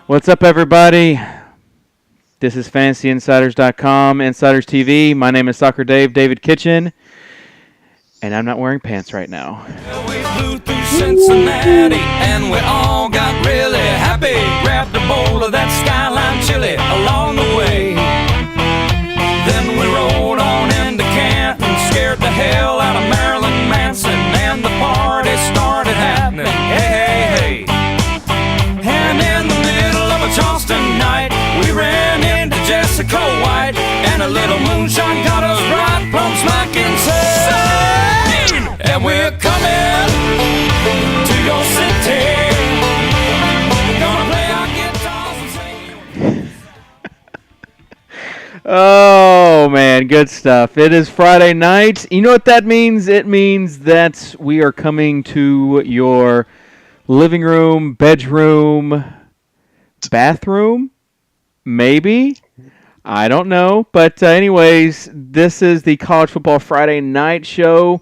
What's up, everybody? This is FantasyInsiders.com, Insiders TV. My name is Soccer Dave, David Kitchen, and I'm not wearing pants right now. We flew through Cincinnati, and we all got really happy. Grabbed a bowl of that skyline chili along the way. Then we rode on into Canton, scared the hell out of Marilyn Manson, and the party started happening. Hey, hey, hey. And in the middle of a Charleston night, we ran into Jessica White, and a little moonshine got us right plumb smack insane. And we're coming to your city. Gonna play our guitars and sing. Oh, man, good stuff. It is Friday night. You know what that means? It means that we are coming to your living room, bedroom, bathroom, maybe. I don't know. But anyways, this is the College Football Friday Night Show.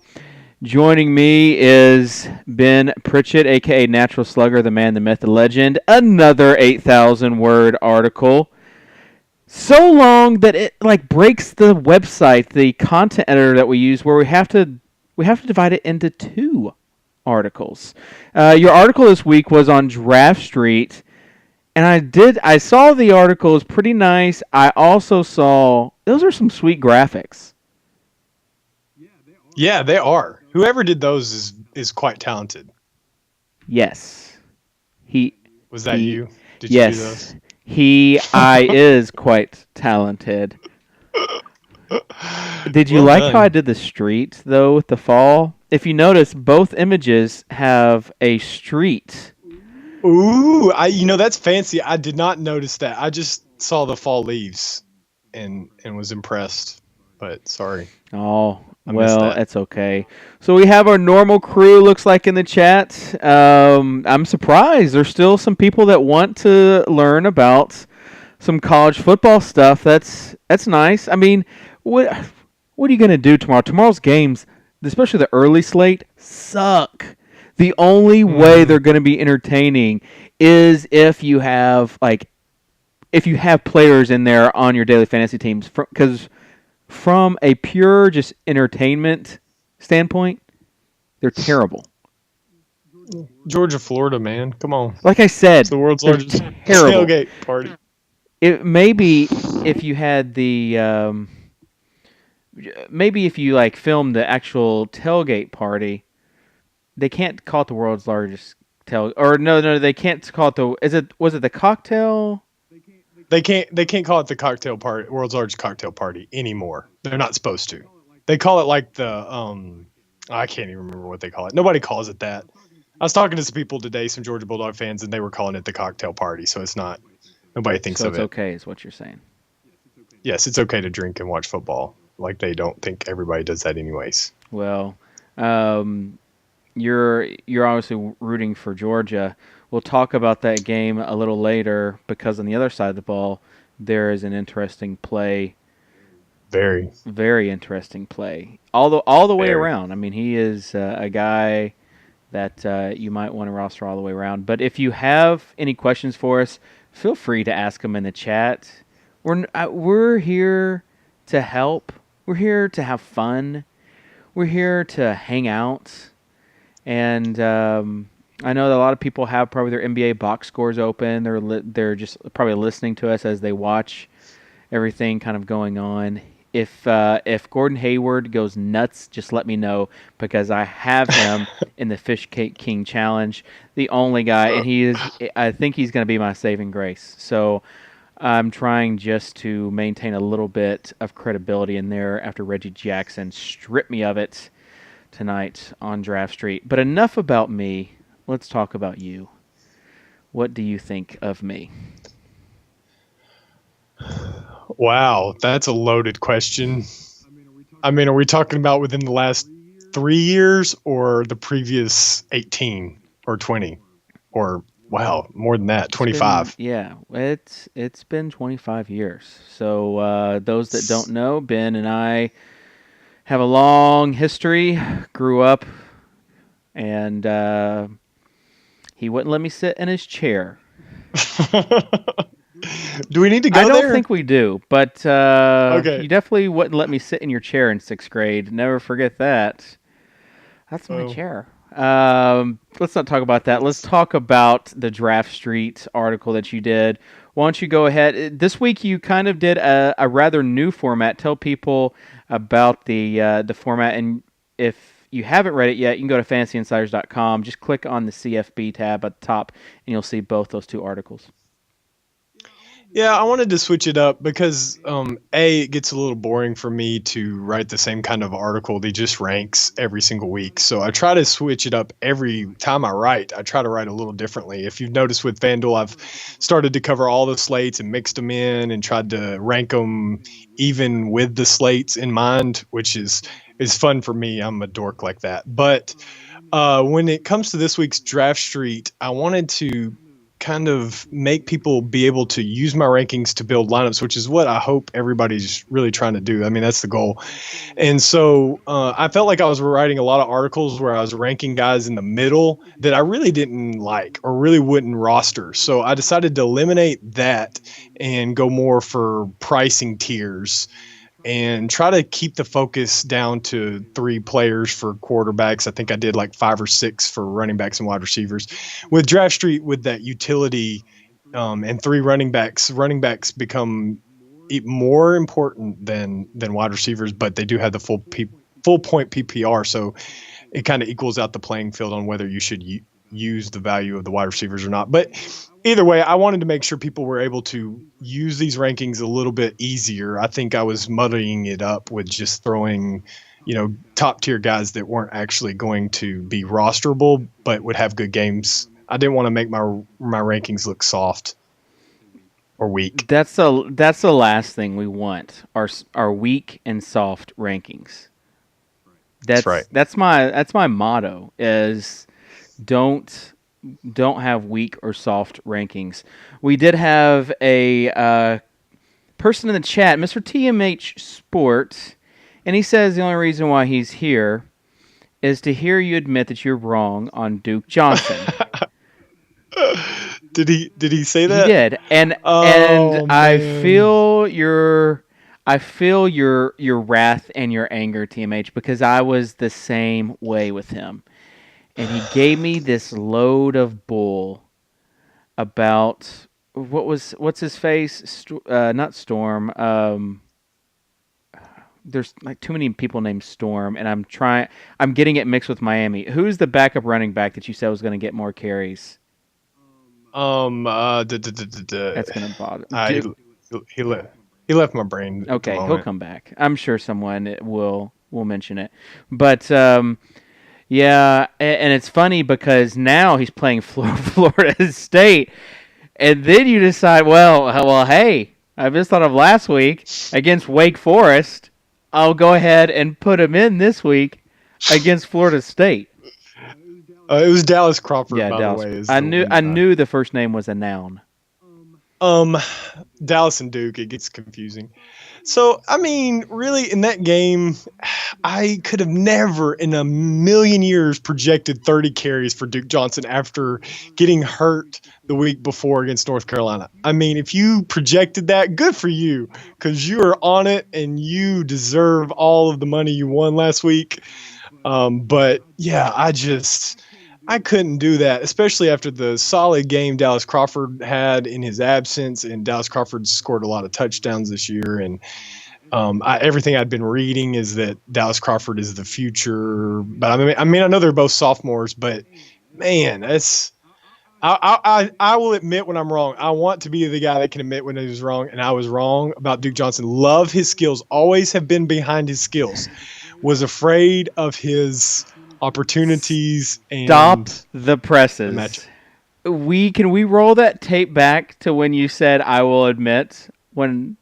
Joining me is Ben Pritchett, a.k.a. Natural Slugger, the man, the myth, the legend. Another 8,000-word article. So long that it breaks the website, the content editor that we use, where we have to divide it into two articles. Your article this week was on Draft Street, and I saw the article. It was pretty nice. I also saw those are some sweet graphics. Yeah, they are. Whoever did those is quite talented. Yes, Was that you? Did yes, you do those? I is quite talented. Did you Well like done. how I did the street, though, with the fall? If you notice, both images have a street. Ooh, that's fancy. I did not notice that. I just saw the fall leaves and was impressed. But sorry. Oh, I missed well, that. it's okay. So we have our normal crew, looks like, in the chat. I'm surprised. There's still some people that want to learn about some college football stuff. That's nice. I mean, what are you going to do tomorrow? Tomorrow's games, especially the early slate, suck. The only way they're going to be entertaining is if you have players in there on your daily fantasy teams, because from a pure just entertainment standpoint, they're terrible. Georgia, Florida, man. Come on. Like I said, It's the world's they're largest terrible. tailgate party. It maybe if you had maybe if you filmed the actual tailgate party, they can't call it the world's largest no, they can't call it was it the cocktail? They can't call it the cocktail party, world's largest cocktail party anymore. They're not supposed to. They call it like the I can't even remember what they call it. Nobody calls it that. I was talking to some people today, some Georgia Bulldog fans, and they were calling it the cocktail party. So it's not. Nobody thinks So of it's it. okay, is what you're saying. Yes, it's okay to drink and watch football. Like they don't think everybody does that anyways. Well, you're obviously rooting for Georgia. We'll talk about that game a little later because on the other side of the ball, there is an interesting play. Very. Very interesting play. All the way Very. around. I mean, he is a guy that you might want to roster all the way around. But if you have any questions for us, feel free to ask them in the chat. We're here to help. We're here to have fun. We're here to hang out. And I know that a lot of people have probably their NBA box scores open. They're just probably listening to us as they watch everything kind of going on. If Gordon Hayward goes nuts, just let me know because I have him in the Fish Cake King Challenge, the only guy, and I think he's going to be my saving grace. So I'm trying just to maintain a little bit of credibility in there after Reggie Jackson stripped me of it tonight on Draft Street. But enough about me. Let's talk about you. What do you think of me? Wow, that's a loaded question. I mean, are we talking about within the last 3 years or the previous 18 or 20 or wow, more than that, 25? It's been 25 years. So those that don't know, Ben and I have a long history. Grew up, and he wouldn't let me sit in his chair Do we need to go I don't there? think we do, but Okay. you definitely wouldn't let me sit in your chair in 6th grade. Never forget that. That's my Oh, chair. Let's not talk about that. Let's talk about the Draft Street article that you did. Why don't you go ahead? This week you kind of did a rather new format. Tell people about the format, and if you haven't read it yet, you can go to fantasyinsiders.com. Just click on the CFB tab at the top, and you'll see both those two articles. yeah, I wanted to switch it up because it gets a little boring for me to write the same kind of article that just ranks every single week. So I try to switch it up every time I write. I try to write a little differently. If you've noticed with FanDuel, I've started to cover all the slates and mixed them in and tried to rank them even with the slates in mind, which is fun for me. I'm a dork like that. But when it comes to this week's Draft Street, I wanted to kind of make people be able to use my rankings to build lineups, which is what I hope everybody's really trying to do. I mean, that's the goal. And so I felt like I was writing a lot of articles where I was ranking guys in the middle that I really didn't like or really wouldn't roster. So I decided to eliminate that and go more for pricing tiers and try to keep the focus down to 3 players for quarterbacks. I think I did like 5 or 6 for running backs and wide receivers. With Draft Street, with that utility and 3 running backs become more important than wide receivers, but they do have the full point PPR, so it kind of equals out the playing field on whether you should use the value of the wide receivers or not. But either way, I wanted to make sure people were able to use these rankings a little bit easier. I think I was muddying it up with just throwing, top tier guys that weren't actually going to be rosterable, but would have good games. I didn't want to make my rankings look soft or weak. That's the last thing we want. Our weak and soft rankings. That's right. That's my motto is don't have weak or soft rankings. We did have a person in the chat, Mr. TMH Sport, and he says the only reason why he's here is to hear you admit that you're wrong on Duke Johnson. Did he say that? He did, and I feel your wrath and your anger, TMH, because I was the same way with him. And he gave me this load of bull about what's his face? Not Storm. There's like too many people named Storm, and I'm getting it mixed with Miami. Who's the backup running back that you said was going to get more carries? That's going to bother. He left my brain. Okay, he'll come back. I'm sure someone will mention it, but. Yeah, and it's funny because now he's playing Florida State, and then you decide, well, hey, I just thought of last week against Wake Forest. I'll go ahead and put him in this week against Florida State. It was Dallas Crawford. Yeah, by Dallas. the way. I knew the first name was a noun. Dallas and Duke, it gets confusing. So, I mean, really, in that game, I could have never in a million years projected 30 carries for Duke Johnson after getting hurt the week before against North Carolina. I mean, if you projected that, good for you, because you are on it and you deserve all of the money you won last week. But, yeah, I couldn't do that, especially after the solid game Dallas Crawford had in his absence, and Dallas Crawford scored a lot of touchdowns this year. And everything I'd been reading is that Dallas Crawford is the future. But I mean, I know they're both sophomores, but man, I will admit when I'm wrong. I want to be the guy that can admit when he was wrong, and I was wrong about Duke Johnson. Love his skills, always have been behind his skills. Was afraid of his opportunities. And stop the presses. Can we roll that tape back to when you said I will admit when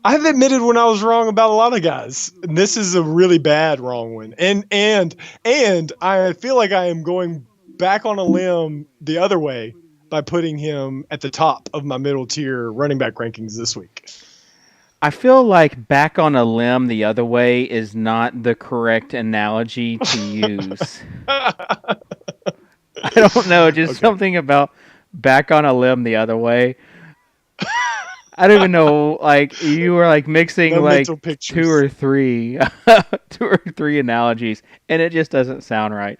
I've admitted when I was wrong about a lot of guys. And this is a really bad wrong one. And I feel like I am going back on a limb the other way by putting him at the top of my middle tier running back rankings this week. I feel like back on a limb the other way is not the correct analogy to use. I don't know, just something about back on a limb the other way. I don't even know. Like you were like mixing No like mental two pictures. or three, two or three analogies, and it just doesn't sound right.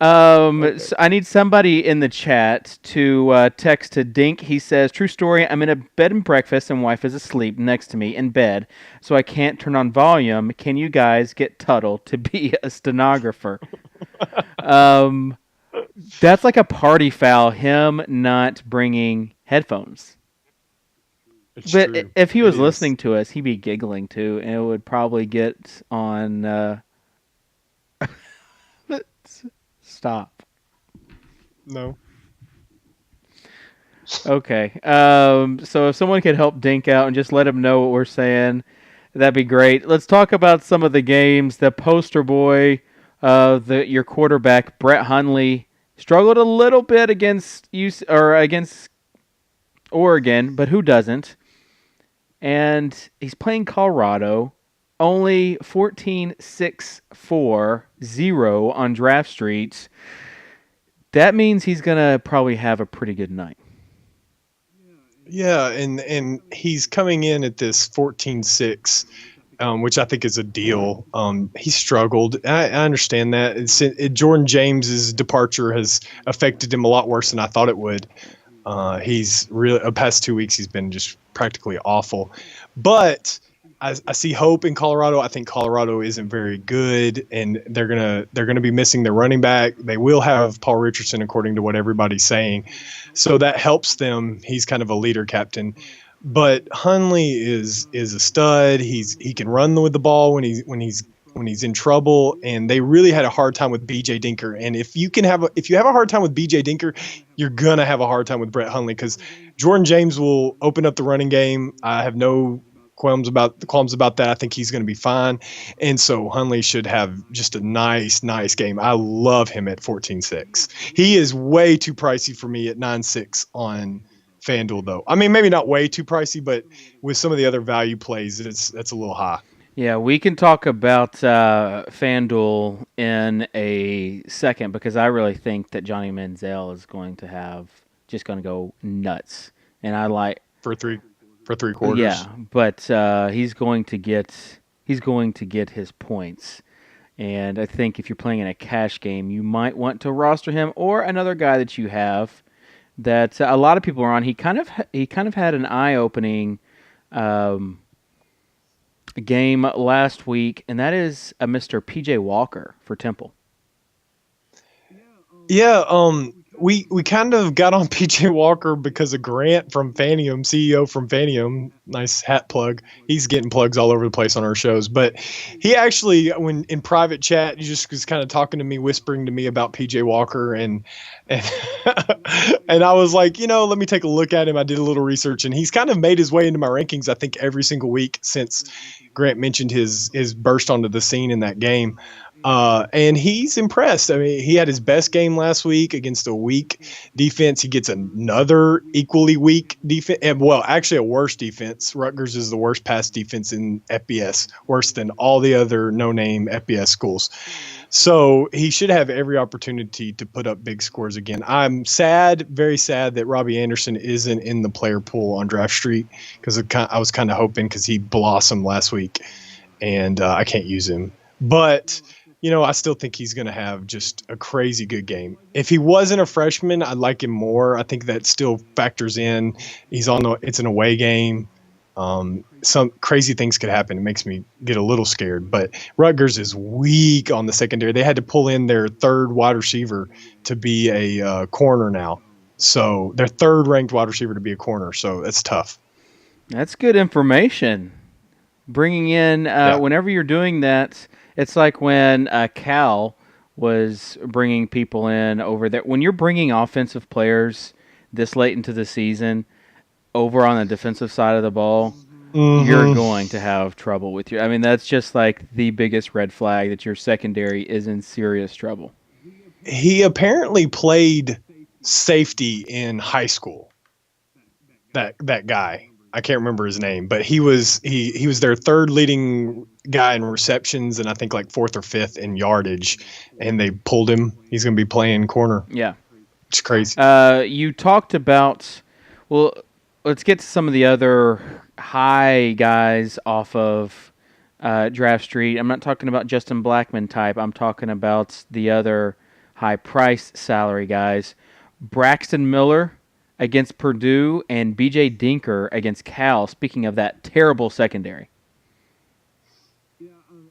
Okay. So I need somebody in the chat to text to Dink. He says, "True story. I'm in a bed and breakfast, and wife is asleep next to me in bed, so I can't turn on volume. Can you guys get Tuttle to be a stenographer?" Um, that's like a party foul. Him not bringing headphones. It's But true. if he It was is. listening to us, he'd be giggling too, and it would probably get on. Stop. No. Okay. So if someone could help Dink out and just let him know what we're saying, that'd be great. Let's talk about some of the games. The poster boy, your quarterback Brett Hundley struggled a little bit against Oregon, but who doesn't? And he's playing Colorado. Only 14-6-4-0 on Draft Street. That means he's gonna probably have a pretty good night. Yeah, and he's coming in at this 14-6, which I think is a deal. He struggled. I understand that. Jordan James's departure has affected him a lot worse than I thought it would. He's really the past 2 weeks he's been just practically awful. But I see hope in Colorado. I think Colorado isn't very good, and they're gonna be missing their running back. They will have Paul Richardson, according to what everybody's saying, so that helps them. He's kind of a leader captain. But Hundley is a stud. He can run with the ball when he's in trouble, and they really had a hard time with BJ Dinker. And if you have a hard time with BJ Dinker, you're gonna have a hard time with Brett Hundley, because Jordan James will open up the running game. I have no qualms about that. I think he's going to be fine, and so Hundley should have just a nice game. I love him at 14-6. He is way too pricey for me at 9-6 on FanDuel, though. I mean, maybe not way too pricey, but with some of the other value plays, that's a little high. Yeah, we can talk about FanDuel in a second because I really think that Johnny Manziel is going to go nuts, and I like for three quarters. yeah, but he's going to get his points. And I think if you're playing in a cash game, you might want to roster him or another guy that you have that a lot of people are on. He kind of had an eye-opening game last week, and that is a Mr. PJ Walker for Temple. Yeah, we kind of got on PJ Walker because of Grant from Fanium, CEO from Fanium. Nice hat plug. He's getting plugs all over the place on our shows. But he actually, when in private chat, he just was kind of talking to me, whispering to me about PJ Walker, and and I was like, let me take a look at him. I did a little research, and he's kind of made his way into my rankings, I think, every single week since Grant mentioned his burst onto the scene in that game. And he's impressed. I mean, he had his best game last week against a weak defense. He gets another equally weak defense. Well, actually a worse defense. Rutgers is the worst pass defense in FBS, worse than all the other no-name FBS schools. So he should have every opportunity to put up big scores again. I'm sad, very sad that Robbie Anderson isn't in the player pool on Draft Street, because I was kind of hoping, because he blossomed last week, and I can't use him. But I still think he's going to have just a crazy good game. If he wasn't a freshman, I'd like him more. I think that still factors in. It's an away game. Some crazy things could happen. It makes me get a little scared. But Rutgers is weak on the secondary. They had to pull in their third wide receiver to be a corner now. So their third ranked wide receiver to be a corner. So that's tough. That's good information. Bringing in whenever you're doing that. It's like when Cal was bringing people in over there. When you're bringing offensive players this late into the season over on the defensive side of the ball, you're going to have trouble with you. I mean, that's just like the biggest red flag that your secondary is in serious trouble. He apparently played safety in high school. That guy. I can't remember his name, but he was their third leading guy in receptions, and I think like fourth or fifth in yardage, and they pulled him. He's going to be playing corner. Yeah. It's crazy. You talked about, well, let's get to some of the other high guys off of Draft Street. I'm not talking about Justin Blackman type. I'm talking about the other high price salary guys. Braxton Miller against Purdue and BJ Dinker against Cal. Speaking of that terrible secondary.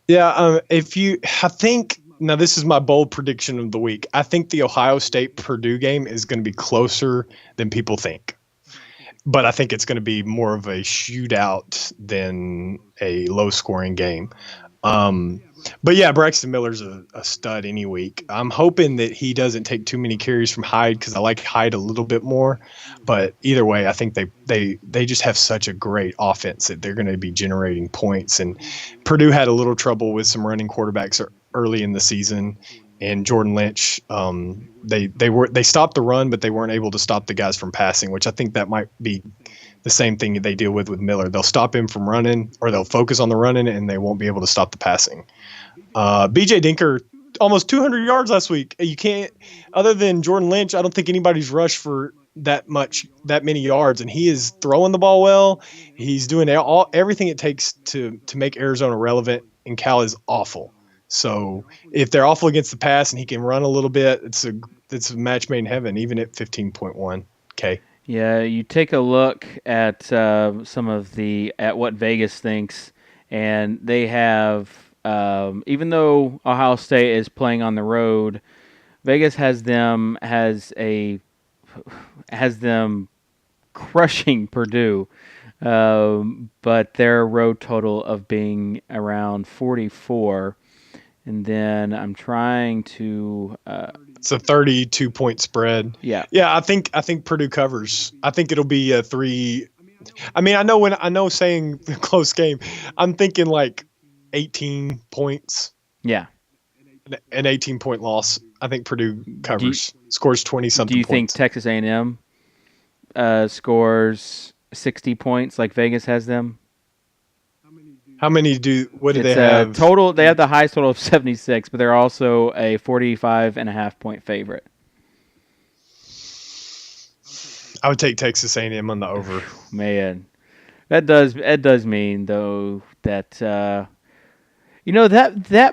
Yeah, I think, now this is my bold prediction of the week. I think the Ohio State-Purdue game is going to be closer than people think. But I think it's going to be more of a shootout than a low-scoring game. But yeah, Braxton Miller's a stud any week. I'm hoping that he doesn't take too many carries from Hyde because I like Hyde a little bit more. But either way, I think they just have such a great offense that they're going to be generating points. And Purdue had a little trouble with some running quarterbacks early in the season. And Jordan Lynch, they stopped the run, but they weren't able to stop the guys from passing, which I think that might be the same thing they deal with Miller. They'll stop him from running, or they'll focus on the running, and they won't be able to stop the passing. BJ Dinker, almost 200 yards last week. You can't, other than Jordan Lynch, I don't think anybody's rushed for that many yards, and he is throwing the ball well. He's doing everything it takes to make Arizona relevant, and Cal is awful. So if they're awful against the pass and he can run a little bit, it's a match made in heaven, even at 15.1K. Yeah, you take a look at at what Vegas thinks, and they have, even though Ohio State is playing on the road, Vegas has them crushing Purdue, but their road total of being around 44. And then I'm trying to. It's a 32-point spread. Yeah. Yeah, I think Purdue covers. I think it'll be a 3. I mean, I know saying the close game, I'm thinking like 18 points. Yeah. An 18-point loss. I think Purdue covers. Scores 20-something. Do you points. think Texas A&M scores 60 points like Vegas has them? How many what do they have? Total, they have the highest total of 76, but they're also a 45.5-point favorite. I would take Texas A&M on the over. Man, that does mean though that that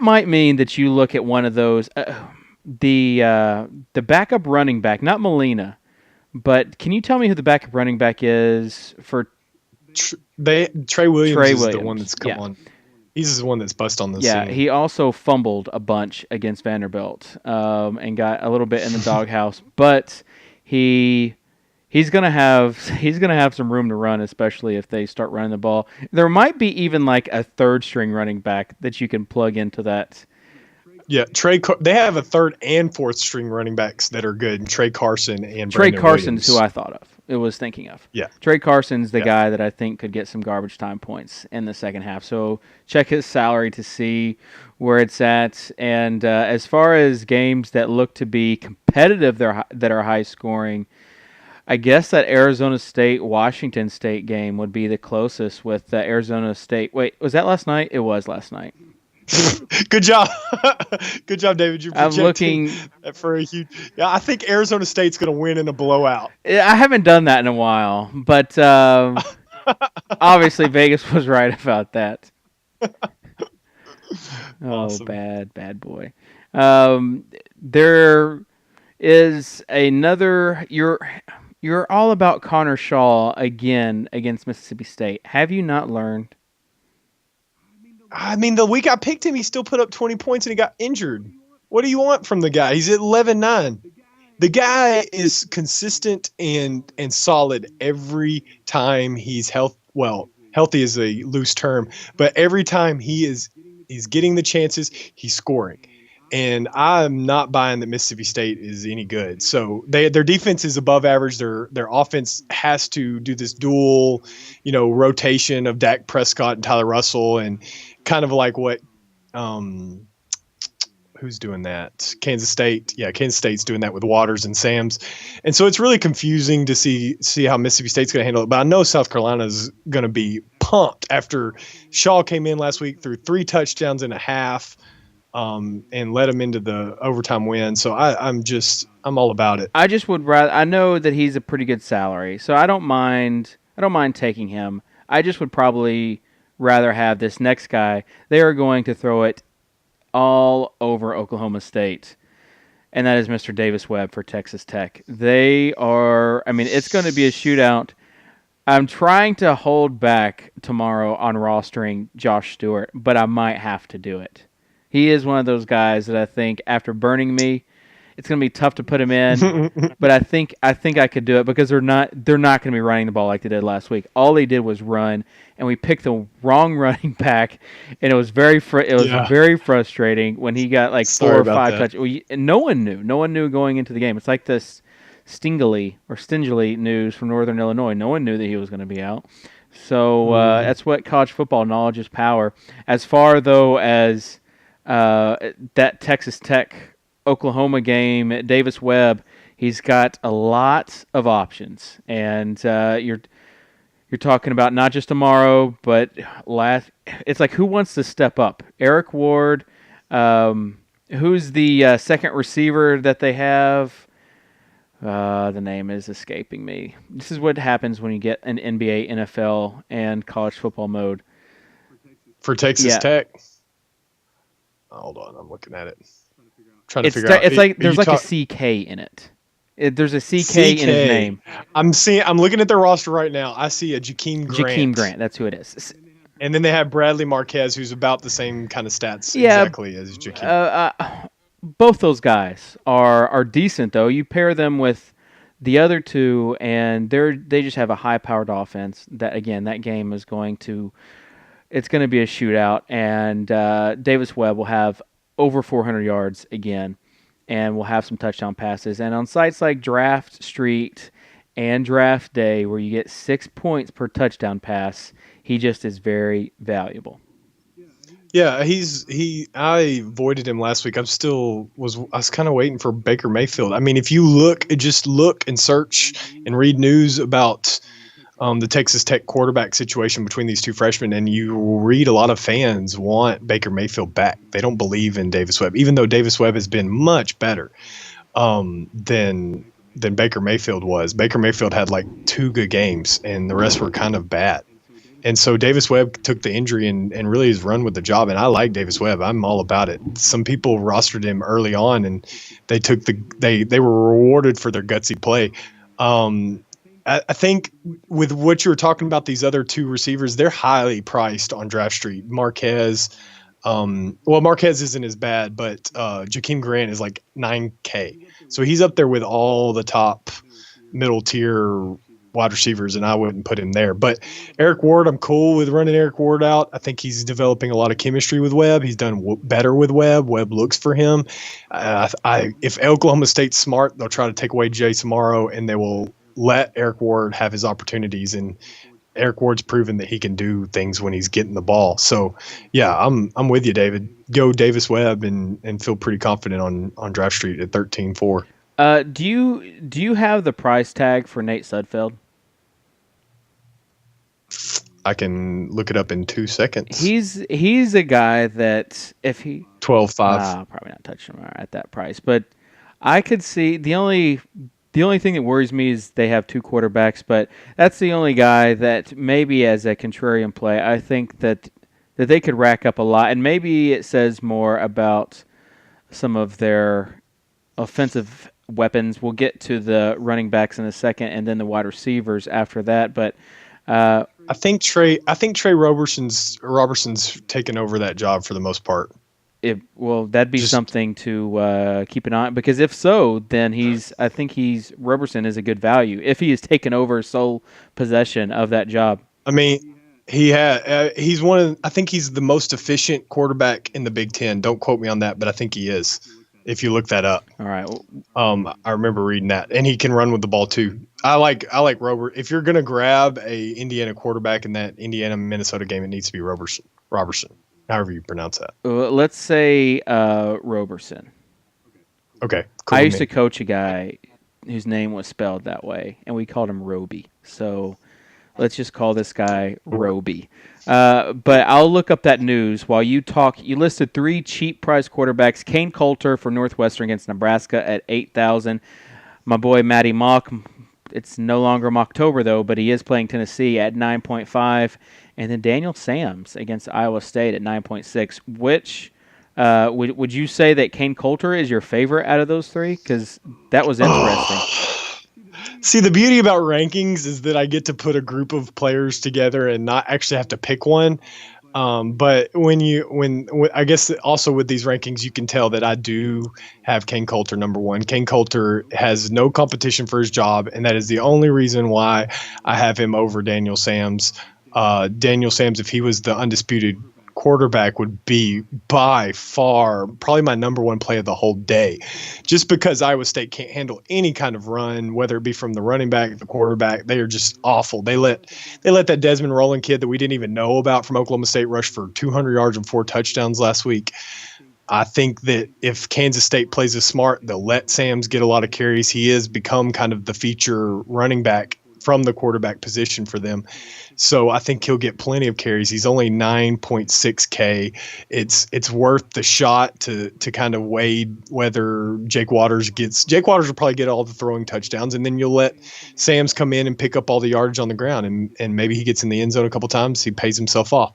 might mean that you look at one of those the backup running back, not Molina, but can you tell me who the backup running back is for? Trey Williams is the one that's come on. He's the one that's bust on the scene. Yeah, he also fumbled a bunch against Vanderbilt and got a little bit in the doghouse, but he's gonna have some room to run, especially if they start running the ball. There might be even like a third string running back that you can plug into that. Yeah, they have a third and fourth string running backs that are good. Trey Carson and Trey Brandon Carson's Williams. who I thought of. It was thinking of. Yeah. Trey Carson's the guy that I think could get some garbage time points in the second half. So check his salary to see where it's at. And as far as games that look to be competitive that are high scoring, I guess that Arizona State-Washington State game would be the closest with Arizona State. Wait, was that last night? It was last night. Good job. Good job, David. You're I'm looking for a huge. Yeah, I think Arizona State's going to win in a blowout. I haven't done that in a while, but obviously Vegas was right about that. Awesome. Bad boy. There is another. You're all about Connor Shaw again against Mississippi State. Have you not learned? I mean, the week I picked him, he still put up 20 points and he got injured. What do you want from the guy? He's at 11-9. The guy is consistent and solid every time he's healthy. Well, healthy is a loose term, but every time he's getting the chances, he's scoring. And I'm not buying that Mississippi State is any good. So their defense is above average. Their offense has to do this dual, rotation of Dak Prescott and Tyler Russell, and kind of like what who's doing that? Kansas State. Yeah, Kansas State's doing that with Waters and Sams. And so it's really confusing to see how Mississippi State's going to handle it. But I know South Carolina's going to be pumped after Shaw came in last week, threw 3 touchdowns and a half. and led them into the overtime win. So I'm all about it. I just would rather. I know that he's a pretty good salary, so I don't mind. I don't mind taking him. I just would probably rather have this next guy. They are going to throw it all over Oklahoma State, and that is Mr. Davis Webb for Texas Tech. They are. I mean, it's going to be a shootout. I'm trying to hold back tomorrow on rostering Josh Stewart, but I might have to do it. He is one of those guys that I think after burning me, it's going to be tough to put him in. But I think I could do it because they're not going to be running the ball like they did last week. All they did was run, and we picked the wrong running back, and it was very very frustrating when he got like Sorry 4 or about 5 that. touchdowns. No one knew going into the game. It's like this stingily news from Northern Illinois. No one knew that he was going to be out. So that's what college football knowledge is power. As far though as that Texas Tech Oklahoma game, Davis Webb, he's got a lot of options, and you're talking about not just tomorrow, but it's like who wants to step up? Eric Ward, who's the second receiver that they have? The name is escaping me. This is what happens when you get an NBA, NFL, and college football mode. For Texas Yeah. Tech. Hold on, I'm looking at it. Trying to figure out. It's like there's you like talk- a CK in it. There's a CK in his name. I'm looking at their roster right now. I see a Jakeem Grant. Jakeem Grant, that's who it is. And then they have Bradley Marquez, who's about the same kind of stats Yeah, exactly as Jakeem. Both those guys are decent though. You pair them with the other two, and they just have a high-powered offense. That game is going to be a shootout, and Davis Webb will have over 400 yards again, and we'll have some touchdown passes. And on sites like Draft Street and Draft Day, where you get 6 points per touchdown pass, he just is very valuable. Yeah, I avoided him last week. I was kind of waiting for Baker Mayfield. I mean, if you look and search and read news about the Texas Tech quarterback situation between these two freshmen, and you read a lot of fans want Baker Mayfield back. They don't believe in Davis Webb, even though Davis Webb has been much better than Baker Mayfield was. Baker Mayfield had like 2 good games, and the rest were kind of bad. And so Davis Webb took the injury and really has run with the job. And I like Davis Webb. I'm all about it. Some people rostered him early on, and they were rewarded for their gutsy play. I think with what you were talking about, these other 2 receivers, they're highly priced on Draft Street. Marquez, Marquez isn't as bad, but Jakeem Grant is like $9K. So he's up there with all the top middle tier wide receivers, and I wouldn't put him there. But Eric Ward, I'm cool with running Eric Ward out. I think he's developing a lot of chemistry with Webb. He's done better with Webb. Webb looks for him. If Oklahoma State's smart, they'll try to take away Jay tomorrow, and they will let Eric Ward have his opportunities. And Eric Ward's proven that he can do things when he's getting the ball. So, yeah, I'm with you, David. Go Davis Webb and feel pretty confident on Draft Street at 13-4. Do you have the price tag for Nate Sudfeld? I can look it up in 2 seconds. He's a guy that if he 12.5. probably not touching him at that price, but I could see the only thing that worries me is they have 2 quarterbacks, but that's the only guy that maybe as a contrarian play, I think that they could rack up a lot, and maybe it says more about some of their offensive weapons. We'll get to the running backs in a second, and then the wide receivers after that, but. I think Trey Robertson's taken over that job for the most part. That'd be something to keep an eye on, because if so, then I think Roberson is a good value if he has taken over sole possession of that job. I mean, I think he's the most efficient quarterback in the Big Ten. Don't quote me on that, but I think he is. If you look that up. All right. I remember reading that, and he can run with the ball too. I like Robert. If you're gonna grab a Indiana quarterback in that Indiana-Minnesota game, it needs to be Roberson, however you pronounce that. Let's say Roberson. Okay. Cool I used to coach a guy whose name was spelled that way, and we called him Roby. So Let's just call this guy Roby. But I'll look up that news while you talk. You listed 3 cheap price quarterbacks. Kane Coulter for Northwestern against Nebraska at 8,000. My boy Matty Mock. It's no longer Mocktober though, but he is playing Tennessee at 9.5, and then Daniel Sams against Iowa State at 9.6. Which would you say that Kane Coulter is your favorite out of those 3? Because that was interesting. See, the beauty about rankings is that I get to put a group of players together and not actually have to pick one. But when I guess also with these rankings, you can tell that I do have Kane Coulter number 1. Kane Coulter has no competition for his job, and that is the only reason why I have him over Daniel Sams. Daniel Sams, if he was the undisputed quarterback, would be by far probably my number 1 play of the whole day, just because Iowa State can't handle any kind of run, whether it be from the running back, the quarterback. They are just awful. They let that Desmond Rowland kid that we didn't even know about from Oklahoma State rush for 200 yards and 4 touchdowns last week. I think that if Kansas State plays it smart, they'll let Sams get a lot of carries. He has become kind of the feature running back from the quarterback position for them. So I think he'll get plenty of carries. He's only 9.6K. It's worth the shot to kind of wade whether Jake Waters will probably get all the throwing touchdowns, and then you'll let Sams come in and pick up all the yardage on the ground, and maybe he gets in the end zone a couple times. He pays himself off.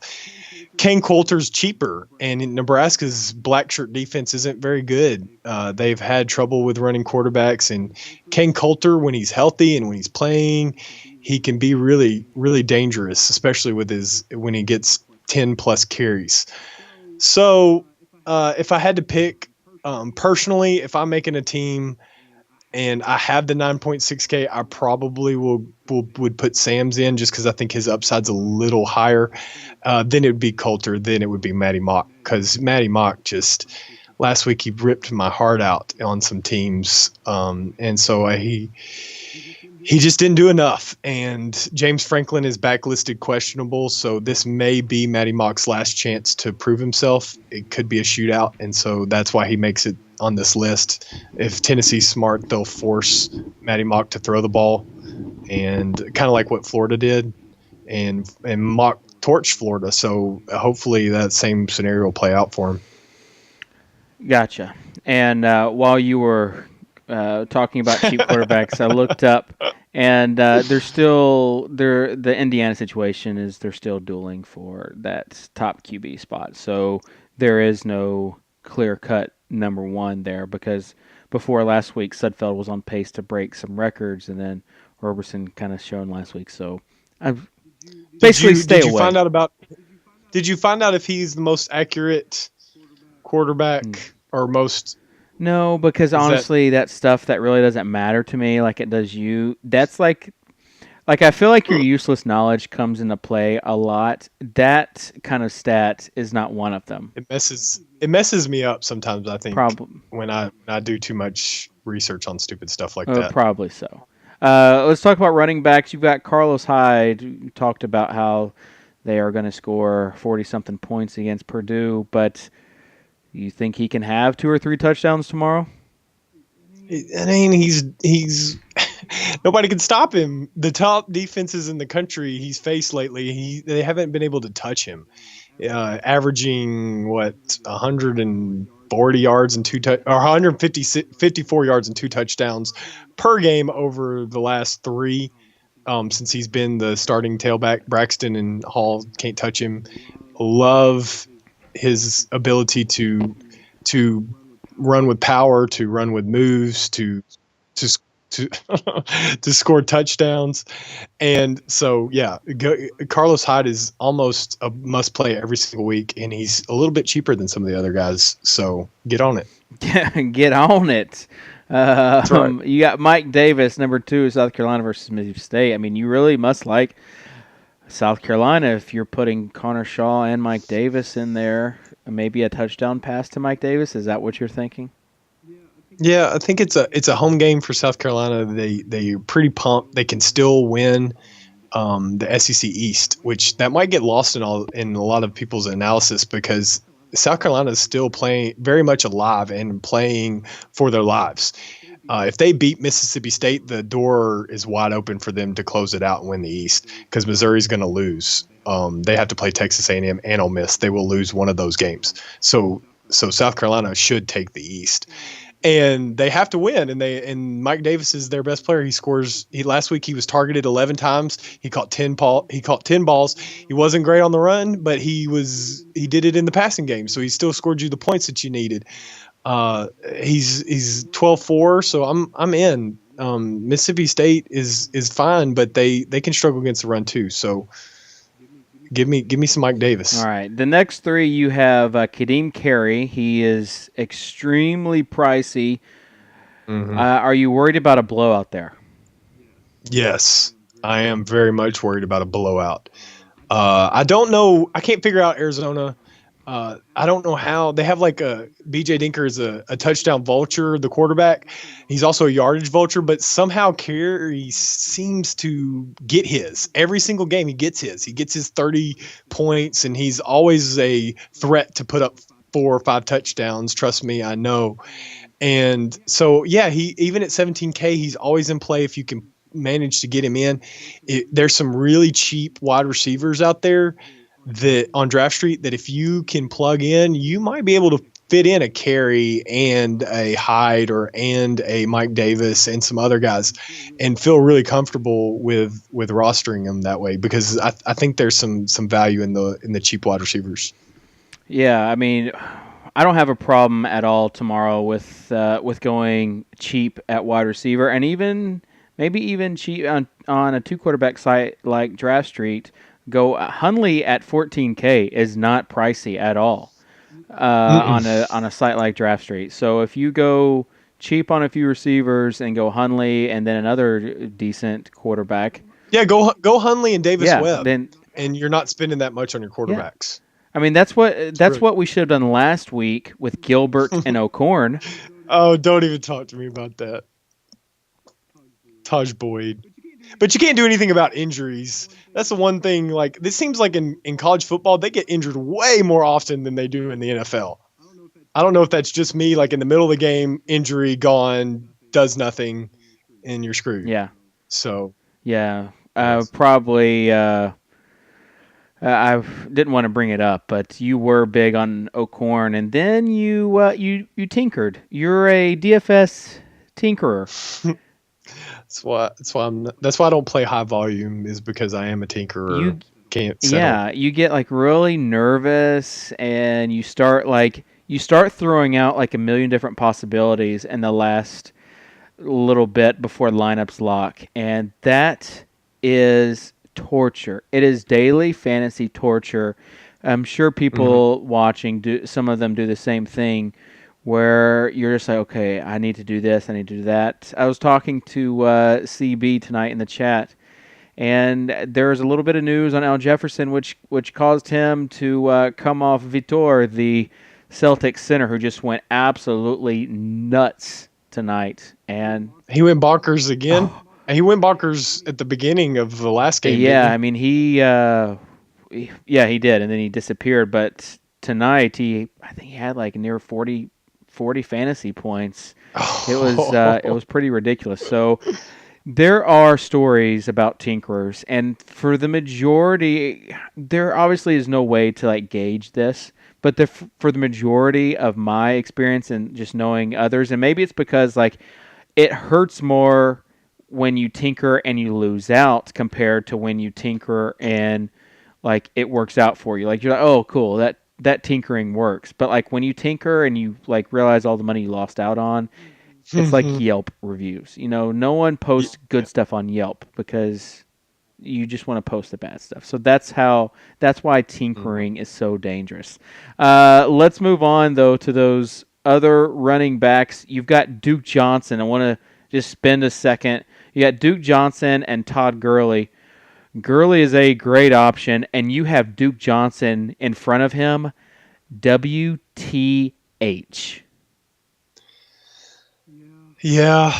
Kane Coulter's cheaper, and Nebraska's black shirt defense isn't very good. They've had trouble with running quarterbacks, and Kane Coulter, when he's healthy and when he's playing, he can be really, really dangerous, especially when he gets 10 plus carries. So if I had to pick personally, if I'm making a team and I have the 9.6K, I probably would put Sams in just because I think his upside's a little higher. Then it would be Coulter. Then it would be Matty Mock, because Matty Mock just last week he ripped my heart out on some teams, and so he just didn't do enough. And James Franklin is backlisted questionable, so this may be Matty Mock's last chance to prove himself. It could be a shootout, and so that's why he makes it on this list. If Tennessee's smart, they'll force Matty Mock to throw the ball, and kind of like what Florida did, and Mock torched Florida. So hopefully that same scenario will play out for him. Gotcha. And while you were talking about cheap quarterbacks, I looked up, and the Indiana situation is they're still dueling for that top QB spot. So there is no clear-cut number 1 there, because before last week, Sudfeld was on pace to break some records, and then Roberson kind of shown last week. So I've basically stay away. Did you find out if he's the most accurate quarterback or most? No, because honestly, that stuff that really doesn't matter to me like it does you. That's like I feel like your useless knowledge comes into play a lot. That kind of stat is not one of them. It messes me up sometimes, I think, when I do too much research on stupid stuff like that. Probably so. Let's talk about running backs. You've got Carlos Hyde. You talked about how they are going to score 40-something points against Purdue, but you think he can have 2 or 3 touchdowns tomorrow? I mean, he's nobody can stop him. The top defenses in the country he's faced lately, they haven't been able to touch him. Averaging 140 yards and 154 yards and 2 touchdowns per game over the last 3 since he's been the starting tailback. Braxton and Hall can't touch him. Love his ability to run with power, to run with moves, to to score touchdowns. And so, yeah, Carlos Hyde is almost a must play every single week, and he's a little bit cheaper than some of the other guys. So get on it. Get on it. Right. You got Mike Davis, number 2, South Carolina versus Mississippi State. I mean, you really must like South Carolina if you're putting Connor Shaw and Mike Davis in there. Maybe a touchdown pass to Mike Davis. Is that what you're thinking? Yeah, I think it's a home game for South Carolina. They're pretty pumped. They can still win the SEC East, which that might get lost in a lot of people's analysis, because South Carolina is still playing very much alive and playing for their lives. If they beat Mississippi State, the door is wide open for them to close it out and win the East because Missouri's going to lose. They have to play Texas A&M and Ole Miss. They will lose one of those games. So South Carolina should take the East. And they have to win, and Mike Davis is their best player. Last week he was targeted 11 times. He caught 10 balls. He wasn't great on the run, but he did it in the passing game. So he still scored you the points that you needed. He's 12-4, so I'm in. Mississippi State is fine, but they can struggle against the run too. So give me some Mike Davis. All right. The next three you have Kadeem Carey. He is extremely pricey. Mm-hmm. Are you worried about a blowout there? Yes, I am very much worried about a blowout. I don't know. I can't figure out Arizona. I don't know how they have BJ Dinker is a touchdown vulture, the quarterback. He's also a yardage vulture, but somehow Carey seems to get his every single game. He gets his 30 points, and he's always a threat to put up 4 or 5 touchdowns. Trust me, I know. And so, yeah, he even at 17K, he's always in play if you can manage to get him in. There's some really cheap wide receivers out there that on Draft Street that if you can plug in, you might be able to fit in a Carey and a Hyde and a Mike Davis and some other guys and feel really comfortable with rostering them that way, because I think there's some value in the cheap wide receivers. Yeah, I mean, I don't have a problem at all tomorrow with going cheap at wide receiver, and maybe even cheap on a 2-quarterback site like Draft Street. Go Hundley at 14K is not pricey at all on a site like Draft Street. So if you go cheap on a few receivers and go Hundley and then another decent quarterback, go Hundley and Davis Webb, and you're not spending that much on your quarterbacks. Yeah. I mean, that's what we should have done last week with Gilbert and O'Korn. Oh, don't even talk to me about that. Taj Boyd. But you can't do anything about injuries. That's the one thing. Like, this seems like in college football, they get injured way more often than they do in the NFL. I don't know if that's just me. Like, in the middle of the game, injury gone, does nothing, and you're screwed. Yeah. So. Yeah. Probably. I didn't want to bring it up, but you were big on O'Korn, and then you tinkered. You're a DFS tinkerer. That's why I don't play high volume, is because I am a tinkerer. You can't settle. Yeah, you get like really nervous, and you start throwing out like a million different possibilities in the last little bit before lineups lock, and that is torture. It is daily fantasy torture. I'm sure people watching some of them do the same thing, where you're just like, okay, I need to do this, I need to do that. I was talking to CB tonight in the chat, and there's a little bit of news on Al Jefferson, which caused him to come off Vitor, the Celtics center, who just went absolutely nuts tonight. And he went bonkers again. He went bonkers at the beginning of the last game. Yeah, I mean, he did, and then he disappeared. But tonight, I think he had like near 40 fantasy points. It was pretty ridiculous. So there are stories about tinkerers, and for the majority, there obviously is no way to like gauge this. But for the majority of my experience and just knowing others, and maybe it's because like it hurts more when you tinker and you lose out compared to when you tinker and like it works out for you. Like you're like, oh, cool, that tinkering works. But like when you tinker and you like realize all the money you lost out on, it's like Yelp reviews. You know, no one posts good stuff on Yelp because you just want to post the bad stuff. So that's why tinkering is so dangerous. Let's move on though to those other running backs. You've got Duke Johnson. I want to just spend a second. You got Duke Johnson and Todd Gurley. Gurley is a great option, and you have Duke Johnson in front of him. WTH. Yeah.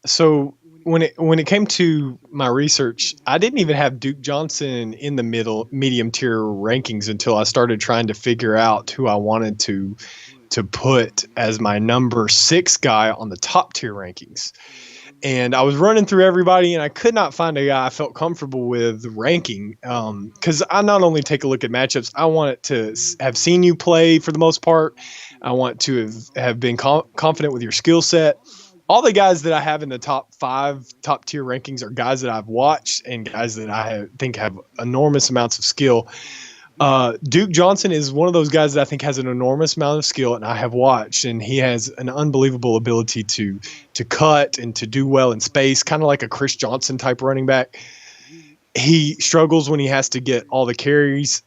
So when it came to my research, I didn't even have Duke Johnson in the medium tier rankings until I started trying to figure out who I wanted to to put as my number 6 guy on the top tier rankings. And I was running through everybody, and I could not find a guy I felt comfortable with ranking. Because I not only take a look at matchups, I want it to have seen you play for the most part. I want to have been confident with your skill set. All the guys that I have in the top 5 top tier rankings are guys that I've watched and guys that I think have enormous amounts of skill. Duke Johnson is one of those guys that I think has an enormous amount of skill, and I have watched, and he has an unbelievable ability to cut and to do well in space, kind of like a Chris Johnson type running back. He struggles when he has to get all the carries.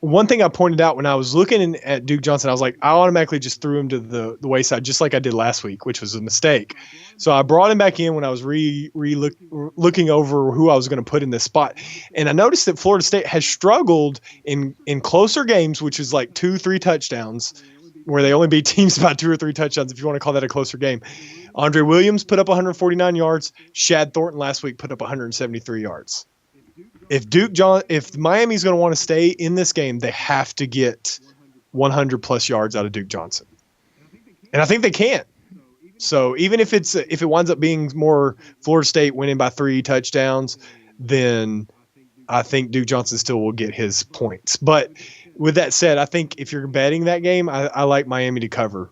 One thing I pointed out when I was looking at Duke Johnson, I was like, I automatically just threw him to the wayside, just like I did last week, which was a mistake. So I brought him back in when I was looking over who I was going to put in this spot. And I noticed that Florida State has struggled in closer games, which is like 2-3 touchdowns, where they only beat teams by 2 or 3 touchdowns, if you want to call that a closer game. Andre Williams put up 149 yards. Shad Thornton last week put up 173 yards. If Miami's going to want to stay in this game, they have to get 100 plus yards out of Duke Johnson, and I think they can. So even if it winds up being more Florida State winning by 3 touchdowns, then I think Duke Johnson still will get his points. But with that said, I think if you're betting that game, I like Miami to cover.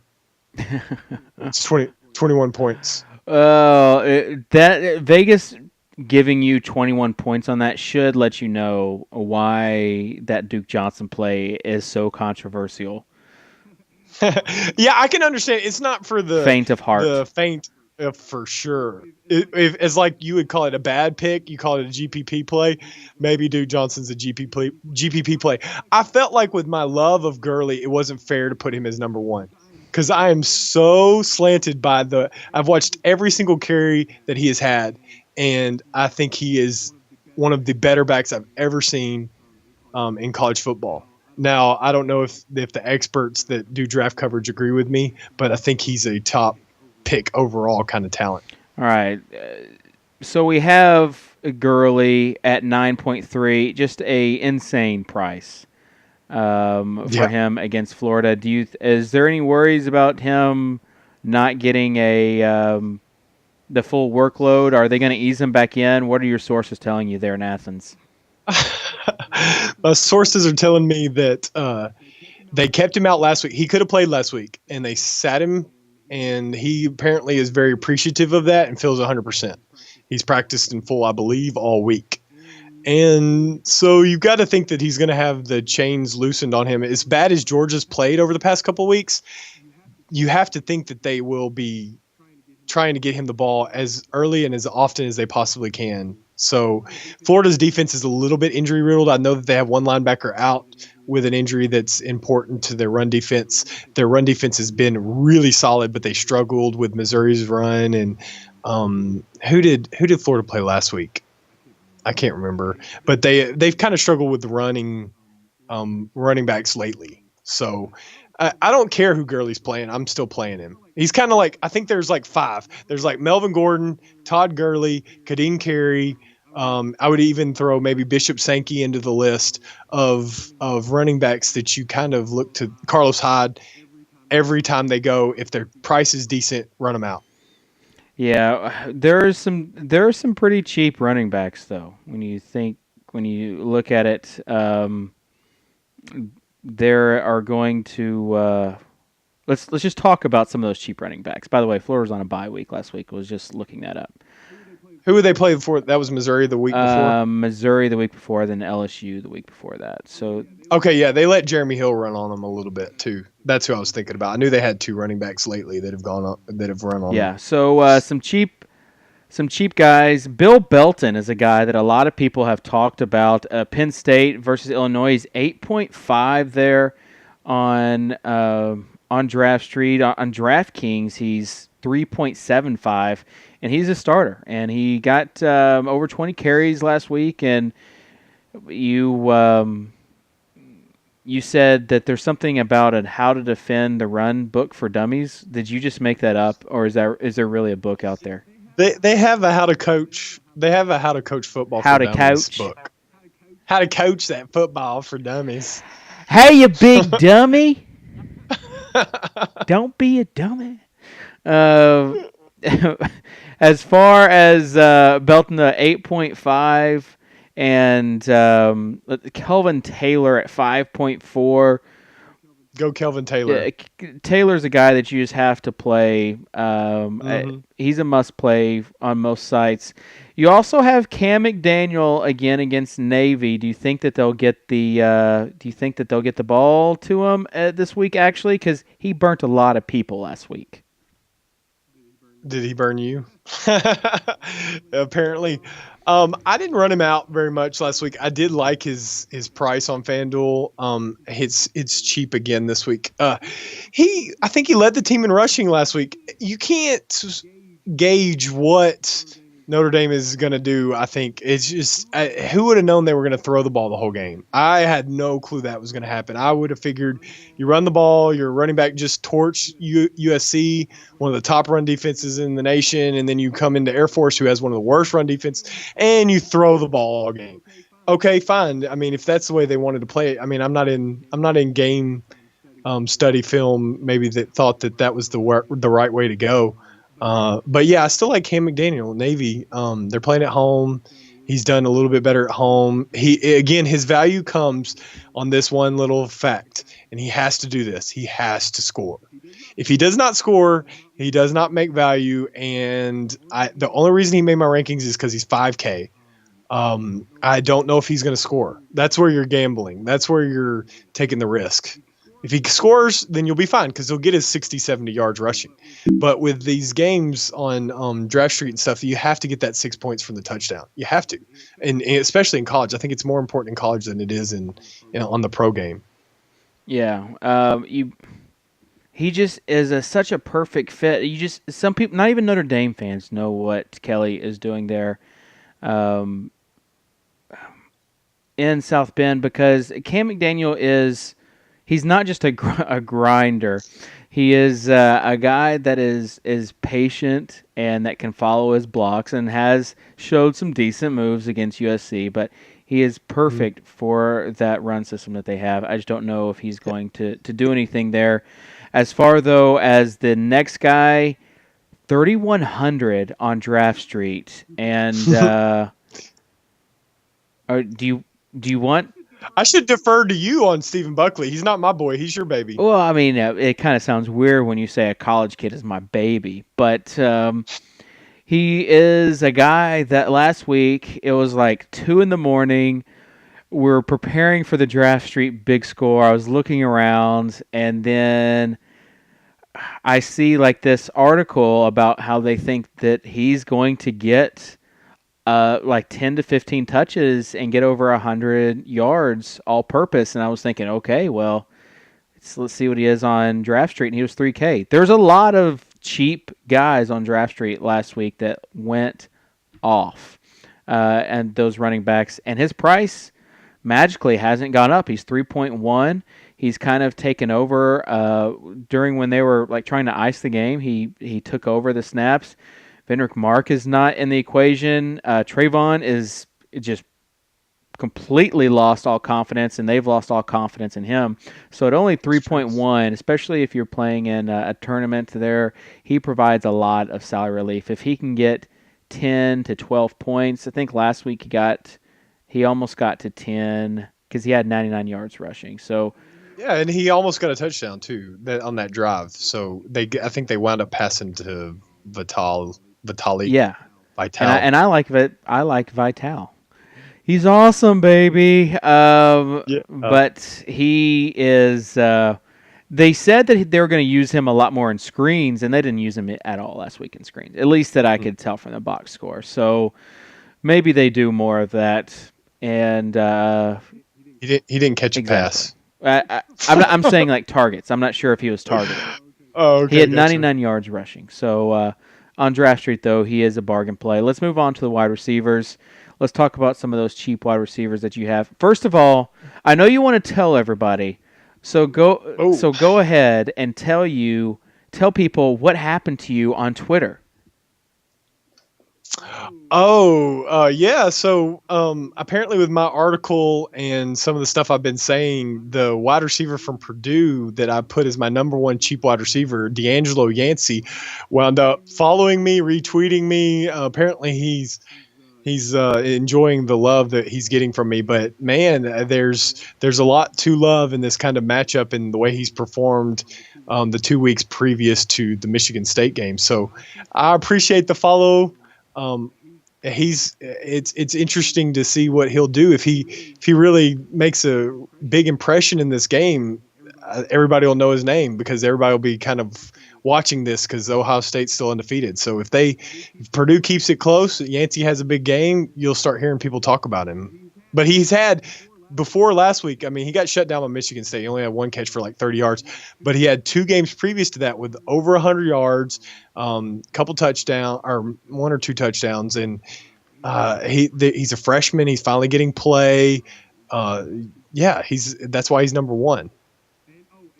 It's 21 points. That Vegas giving you 21 points on that should let you know why that Duke Johnson play is so controversial. Yeah, I can understand. It's not for the faint of heart. The faint, for sure. It's like you would call it a bad pick. You call it a GPP play. Maybe Duke Johnson's a GPP play. I felt like with my love of Gurley, it wasn't fair to put him as number 1. Because I am so slanted by I've watched every single carry that he has had, and I think he is one of the better backs I've ever seen in college football. Now, I don't know if the experts that do draft coverage agree with me, but I think he's a top pick overall kind of talent. All right. So we have Gurley at 9.3, just a insane price for him against Florida. Is there any worries about him not getting the full workload? Are they going to ease him back in? What are your sources telling you there in Athens? My sources are telling me that they kept him out last week. He could have played last week, and they sat him, and he apparently is very appreciative of that and feels 100%. He's practiced in full, I believe, all week. And so you've got to think that he's going to have the chains loosened on him. As bad as Georgia's played over the past couple of weeks, you have to think that they will be trying to get him the ball as early and as often as they possibly can. So Florida's defense is a little bit injury riddled. I know that they have one linebacker out with an injury that's important to their run defense. Their run defense has been really solid, but they struggled with Missouri's run. And who did Florida play last week? I can't remember, but they've kind of struggled with the running backs lately. So I don't care who Gurley's playing. I'm still playing him. He's kind of like, I think there's like 5. There's like Melvin Gordon, Todd Gurley, Kadeem Carey. I would even throw maybe Bishop Sankey into the list of running backs that you kind of look to. Carlos Hyde, every time they go, if their price is decent, run them out. Yeah, there are some pretty cheap running backs though. When you look at it, there are going to let's just talk about some of those cheap running backs. By the way, Florida was on a bye week last week. I was just looking that up. Who would they play before? That was Missouri the week before? Missouri the week before, then LSU the week before that. So okay, yeah, they let Jeremy Hill run on them a little bit too. That's who I was thinking about. I knew they had 2 running backs lately that have run on them. Yeah, so some cheap guys. Bill Belton is a guy that a lot of people have talked about. Penn State versus Illinois. He's 8.5 there on Draft Street. On DraftKings, he's 3.75, and he's a starter. And he got over 20 carries last week. And you said that there's something about a how to defend the run book for dummies. Did you just make that up, or is there really a book out there? They have a how to coach. They have a how to coach football. How for to dummies coach book. How to coach that football for dummies. Hey, you big dummy! Don't be a dummy. Uh, as far as Belton, the 8.5, and Kelvin Taylor at 5.4. Go Kelvin Taylor. Taylor's a guy that you just have to play. He's a must play on most sites. You also have Cam McDaniel again against Navy. Do you think that they'll get the ball to him this week? Actually, because he burnt a lot of people last week. Did he burn you? Apparently. I didn't run him out very much last week. I did like his price on FanDuel. It's cheap again this week. I think he led the team in rushing last week. You can't gauge what Notre Dame is going to do. I think it's just who would have known they were going to throw the ball the whole game? I had no clue that was going to happen. I would have figured you run the ball, your running back just torch USC, one of the top run defenses in the nation, and then you come into Air Force, who has one of the worst run defense, and you throw the ball all game. Okay, fine. I mean, if that's the way they wanted to play it, I mean, I'm not in game study film. Maybe that thought that was the right way to go. But yeah, I still like Cam McDaniel, Navy. They're playing at home. He's done a little bit better at home. His value comes on this one little fact, and he has to do this. He has to score. If he does not score, he does not make value. And the only reason he made my rankings is because he's 5K. I don't know if he's going to score. That's where you're gambling. That's where you're taking the risk. If he scores, then you'll be fine because he'll get his 60, 70 yards rushing. But with these games on Draft Street and stuff, you have to get that 6 points from the touchdown. You have to, and especially in college. I think it's more important in college than it is on the pro game. Yeah, he just is such a perfect fit. Some people, not even Notre Dame fans, know what Kelly is doing there in South Bend because Cam McDaniel is. He's not just a grinder. He is a guy that is patient and that can follow his blocks and has showed some decent moves against USC, but he is perfect for that run system that they have. I just don't know if he's going to do anything there. As far, though, as the next guy, 3,100 on Draft Street. And do you want... I should defer to you on Stephen Buckley. He's not my boy. He's your baby. Well, I mean, it kind of sounds weird when you say a college kid is my baby, but he is a guy that last week it was like 2 a.m. We're preparing for the Draft Street big score. I was looking around, and then I see like this article about how they think that he's going to get like 10 to 15 touches and get over 100 yards all purpose. And I was thinking, okay, well, let's see what he is on Draft Street. And he was 3K. There's a lot of cheap guys on Draft Street last week that went off and those running backs. And his price magically hasn't gone up. He's 3.1. He's kind of taken over during when they were like trying to ice the game. He took over the snaps. Vendrick Mark is not in the equation. Trayvon is just completely lost all confidence, and they've lost all confidence in him. So at only 3.1, especially if you're playing in a tournament there, he provides a lot of salary relief. If he can get 10 to 12 points, I think last week he almost got to 10 because he had 99 yards rushing. So yeah, and he almost got a touchdown too on that drive. So I think they wound up passing to Vitali. Yeah, Vital. And I like Vital. He's awesome, baby. But he is. They said that they were going to use him a lot more in screens, and they didn't use him at all last week in screens. At least that I could tell from the box score. So maybe they do more of that. And he didn't catch a pass. I'm saying like targets. I'm not sure if he was targeted. Oh, okay. He had 99 yards rushing. So on Draft Street, though, he is a bargain play. Let's move on to the wide receivers. Let's talk about some of those cheap wide receivers that you have. First of all, I know you want to tell everybody, so go ahead and tell people what happened to you on Twitter. Yeah. So apparently, with my article and some of the stuff I've been saying, the wide receiver from Purdue that I put as my number one cheap wide receiver, D'Angelo Yancey, wound up following me, retweeting me. Apparently, he's enjoying the love that he's getting from me. But man, there's a lot to love in this kind of matchup and the way he's performed the 2 weeks previous to the Michigan State game. So I appreciate the follow. It's interesting to see what he'll do if he really makes a big impression in this game. Everybody will know his name because everybody will be kind of watching this because Ohio State's still undefeated. So if Purdue keeps it close, Yancey has a big game, you'll start hearing people talk about him. But he's had before last week. I mean, he got shut down by Michigan State. He only had one catch for like 30 yards, but he had 2 games previous to that with over 100 yards, couple touchdowns or 1 or 2 touchdowns, and he's a freshman. He's finally getting play. That's why he's number one.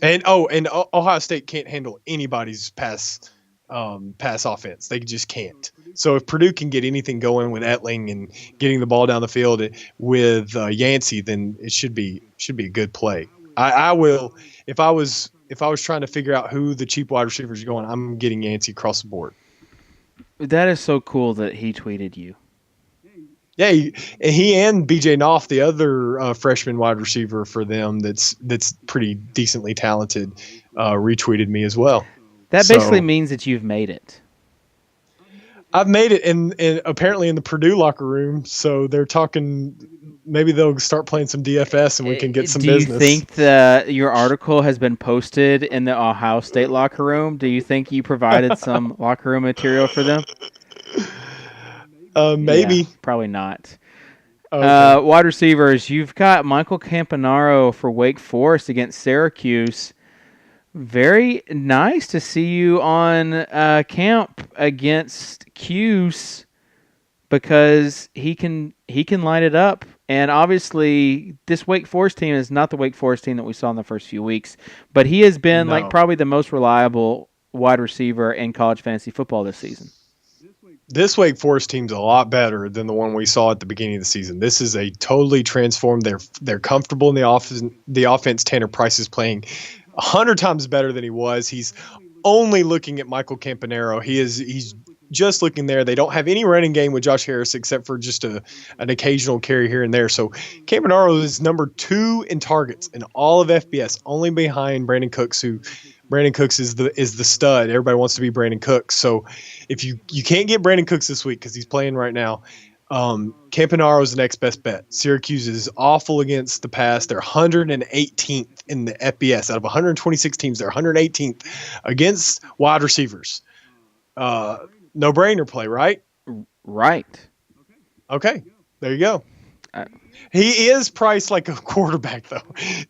And Ohio State can't handle anybody's pass offense. They just can't. So if Purdue can get anything going with Etling and getting the ball down the field with Yancey, then it should be a good play. I will if I was trying to figure out who the cheap wide receivers are going, I'm getting Yancey across the board. That is so cool that he tweeted you. Yeah, he and BJ Knopf, the other freshman wide receiver for them, that's pretty decently talented, retweeted me as well. That basically means that you've made it. I've made it, and apparently in the Purdue locker room. So they're talking. Maybe they'll start playing some DFS, and we can get some business. Do you think that your article has been posted in the Ohio State locker room? Do you think you provided some locker room material for them? Maybe. Yeah, probably not. Okay. Wide receivers, you've got Michael Campanaro for Wake Forest against Syracuse. Very nice to see you on camp against Cuse because he can light it up. And obviously, this Wake Forest team is not the Wake Forest team that we saw in the first few weeks, but he has been probably the most reliable wide receiver in college fantasy football this season. This Wake Forest team's a lot better than the one we saw at the beginning of the season. This is a totally transformed. They're comfortable in the offense. The offense, Tanner Price is playing 100 times better than he was. He's only looking at Michael Campanaro. He's just looking there. They don't have any running game with Josh Harris except for just an occasional carry here and there. So Campanaro is number 2 in targets in all of FBS, only behind Brandon Cooks, who Brandon Cooks is the stud. Everybody wants to be Brandon Cooks. So if you can't get Brandon Cooks this week because he's playing right now, Campanaro is the next best bet. Syracuse is awful against the pass. They're 118th in the FBS. Out of 126 teams, they're 118th against wide receivers. No-brainer play, right? Right. Okay, there you go. He is priced like a quarterback, though.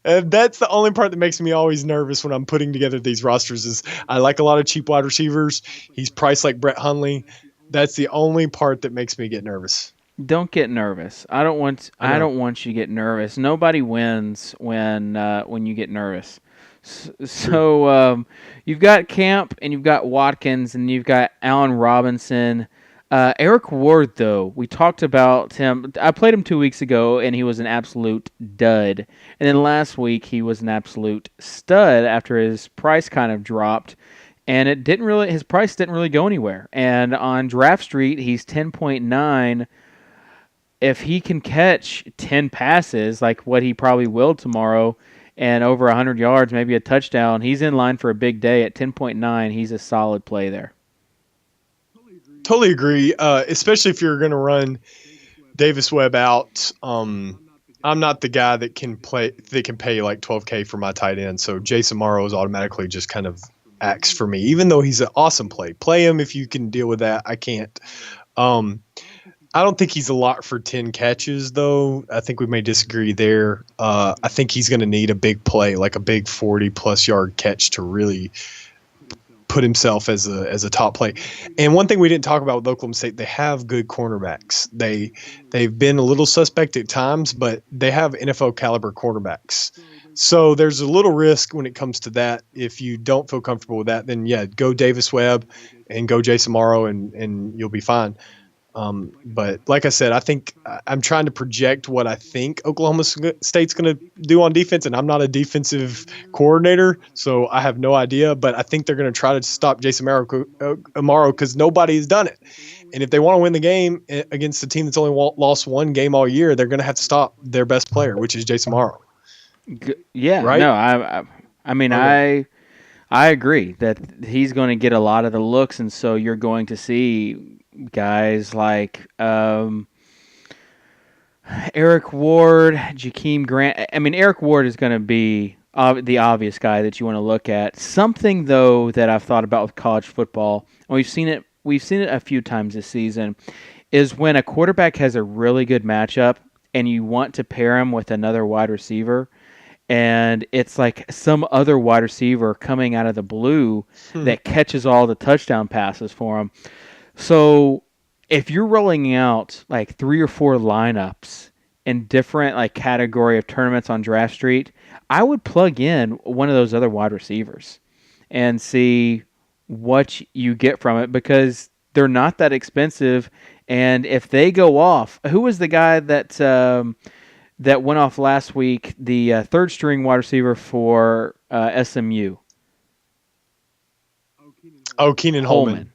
And that's the only part that makes me always nervous when I'm putting together these rosters is I like a lot of cheap wide receivers. He's priced like Brett Hundley. That's the only part that makes me get nervous. Don't get nervous. I don't want you to get nervous. Nobody wins when you get nervous. So you've got Camp and you've got Watkins and you've got Allen Robinson. Eric Ward, though, we talked about him. I played him 2 weeks ago, and he was an absolute dud. And then last week, he was an absolute stud after his price kind of dropped. And his price didn't really go anywhere. And on Draft Street, he's 10.9. If he can catch 10 passes, like what he probably will tomorrow, and over 100 yards, maybe a touchdown, he's in line for a big day at 10.9. He's a solid play there. Totally agree, especially if you're going to run Davis Webb out. I'm not the guy that can pay like $12K for my tight end, so Jason Morrow is automatically just kind of X for me, even though he's an awesome play. Play him if you can deal with that. I can't. I don't think he's a lot for 10 catches, though. I think we may disagree there. I think he's going to need a big play, like a big 40-plus yard catch to really put himself as a top play. And one thing we didn't talk about with Oklahoma State, they have good cornerbacks. They've been a little suspect at times, but they have NFL caliber cornerbacks. So there's a little risk when it comes to that. If you don't feel comfortable with that, then yeah, go Davis Webb and go Jason Morrow and you'll be fine. But like I said, I think I'm trying to project what I think Oklahoma State's going to do on defense, and I'm not a defensive coordinator, so I have no idea. But I think they're going to try to stop Jason Amaro because nobody's done it. And if they want to win the game against a team that's only lost one game all year, they're going to have to stop their best player, which is Jason Amaro. Yeah, right? no, I mean, Okay. I agree that he's going to get a lot of the looks, and so you're going to see guys like Eric Ward, Jakeem Grant. I mean, Eric Ward is going to be the obvious guy that you want to look at. Something though that I've thought about with college football, and we've seen it a few times this season, is when a quarterback has a really good matchup and you want to pair him with another wide receiver, and it's like some other wide receiver coming out of the blue that catches all the touchdown passes for him. So if you're rolling out like 3 or 4 lineups in different like category of tournaments on Draft Street, I would plug in one of those other wide receivers and see what you get from it, because they're not that expensive. And if they go off, who was the guy that went off last week, the third string wide receiver for SMU? Oh, Keenan Holman.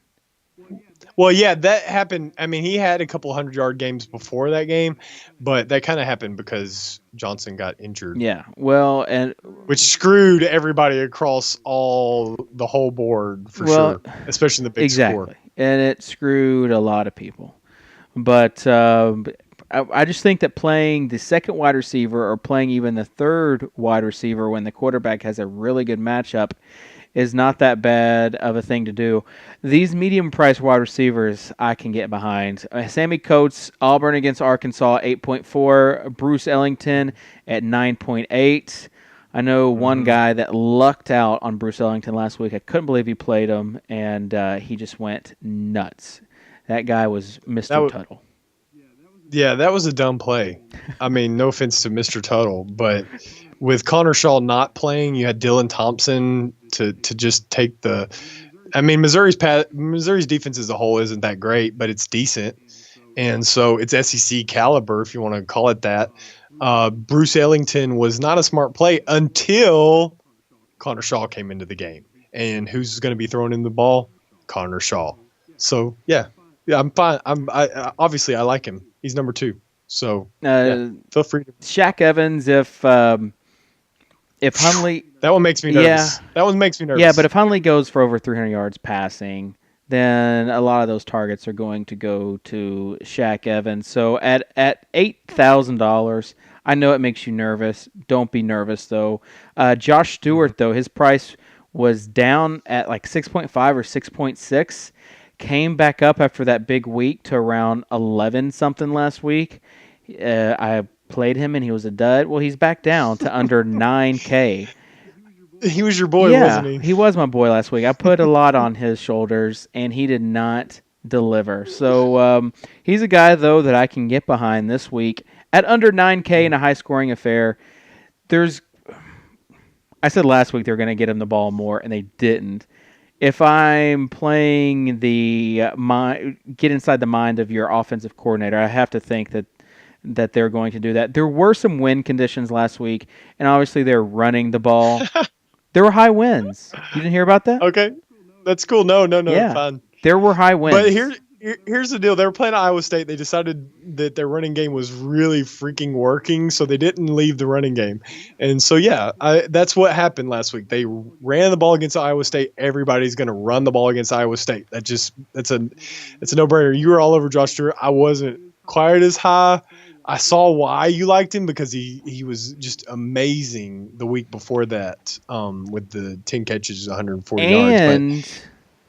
Well, yeah, that happened. I mean, he had a couple 100-yard games before that game, but that kind of happened because Johnson got injured. Yeah, well, and which screwed everybody across the whole board for sure, especially in the big score. And it screwed a lot of people. But I just think that playing the second wide receiver or playing even the third wide receiver when the quarterback has a really good matchup is not that bad of a thing to do. These medium-priced wide receivers I can get behind. Sammy Coates, Auburn against Arkansas, 8.4. Bruce Ellington at 9.8. I know one guy that lucked out on Bruce Ellington last week. I couldn't believe he played him, and he just went nuts. That guy was Mr. Tuttle. Yeah, that was a dumb play. I mean, no offense to Mr. Tuttle, but with Connor Shaw not playing, you had Dylan Thompson to just take the. I mean, Missouri's defense as a whole isn't that great, but it's decent, and so it's SEC caliber if you want to call it that. Bruce Ellington was not a smart play until Connor Shaw came into the game, and who's going to be throwing in the ball? Connor Shaw. So yeah, I'm fine. Obviously I like him. He's number 2. So feel free to. Shaq Evans, if Hundley, that one makes me nervous. Yeah, that one makes me nervous. Yeah, but if Hundley goes for over 300 yards passing, then a lot of those targets are going to go to Shaq Evans. So at $8,000, I know it makes you nervous. Don't be nervous though. Josh Stewart though, his price was down at like 6.5 or 6.6. Came back up after that big week to around 11 something last week. I played him and he was a dud. Well, he's back down to under 9K. He was your boy, wasn't he? He was my boy last week. I put a lot on his shoulders and he did not deliver. So he's a guy though that I can get behind this week at under 9K in a high scoring affair. I said last week they were going to get him the ball more and they didn't. If I'm playing get inside the mind of your offensive coordinator, I have to think that they're going to do that. There were some wind conditions last week, and obviously they're running the ball. There were high winds. You didn't hear about that? Okay, that's cool. No, yeah. Fine. There were high winds. But here's the deal. They were playing Iowa State. They decided that their running game was really freaking working, so they didn't leave the running game. And so, yeah, that's what happened last week. They ran the ball against Iowa State. Everybody's going to run the ball against Iowa State. It's a no-brainer. You were all over Josh Stewart. I wasn't quite as high. I saw why you liked him because he was just amazing the week before that with the 10 catches, 140 yards. And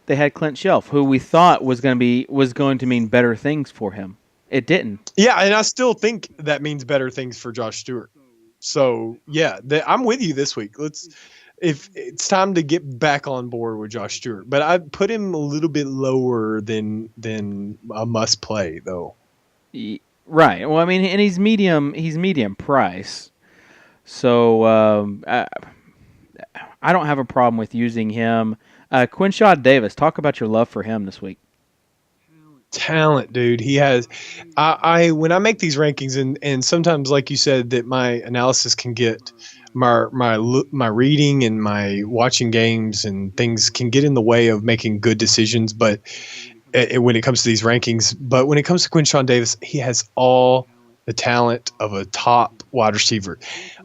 they had Clint Shelf, who we thought was going to mean better things for him. It didn't. Yeah, and I still think that means better things for Josh Stewart. So yeah, I'm with you this week. If it's time to get back on board with Josh Stewart, but I'd put him a little bit lower than a must play though. Right. Well, I mean, and he's medium price, so I don't have a problem with using him. Quinshaw Davis, talk about your love for him this week. talent, dude. He has. I when I make these rankings, and sometimes, like you said, that my analysis can get my reading and my watching games and things can get in the way of making good decisions. But when it comes to these rankings, but when it comes to Quinshawn Davis, he has all the talent of a top wide receiver.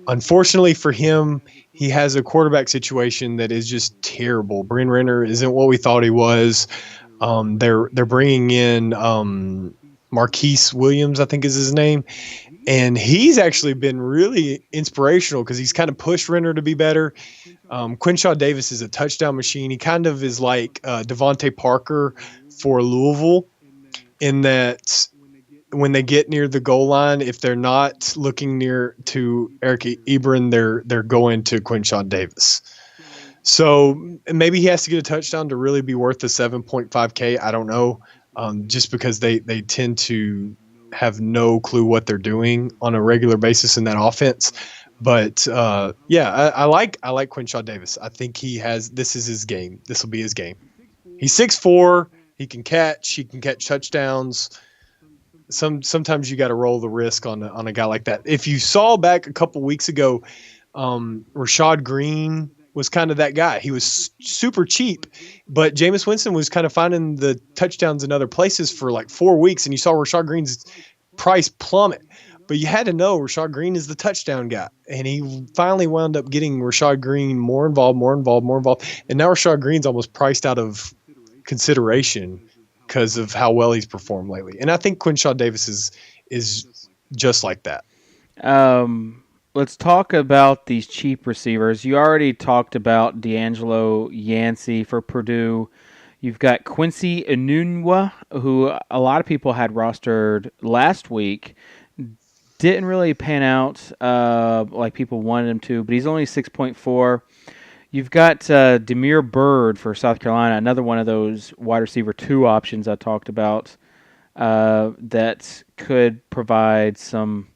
Unfortunately for him, he has a quarterback situation that is just terrible. Bryn Renner isn't what we thought he was. They're bringing in Marquise Williams, I think is his name, and he's actually been really inspirational because he's kind of pushed Renner to be better. Quinshaw Davis is a touchdown machine. He kind of is like Devontae Parker for Louisville in that when they get near the goal line, if they're not looking near to Eric Ebron, they're going to Quinshaw Davis. So maybe he has to get a touchdown to really be worth the 7.5K. I don't know, just because they tend to have no clue what they're doing on a regular basis in that offense. But I like Quinshaw Davis. I think this is his game. This will be his game. He's 6'4". He can catch touchdowns. Sometimes you got to roll the risk on a guy like that. If you saw back a couple weeks ago, Rashad Green was kind of that guy. He was super cheap, but Jameis Winston was kind of finding the touchdowns in other places for like 4 weeks, and you saw Rashad Green's price plummet. But you had to know Rashad Green is the touchdown guy, and he finally wound up getting Rashad Green more involved, and now Rashad Green's almost priced out of consideration because of how well he's performed lately. And I think Quinshaw Davis is just like that. Let's talk about these cheap receivers. You already talked about D'Angelo Yancey for Purdue. You've got Quincy Enunwa, who a lot of people had rostered last week. Didn't really pan out like people wanted him to, but he's only 6.4. You've got Demir Bird for South Carolina, another one of those wide receiver 2 options I talked about that could provide some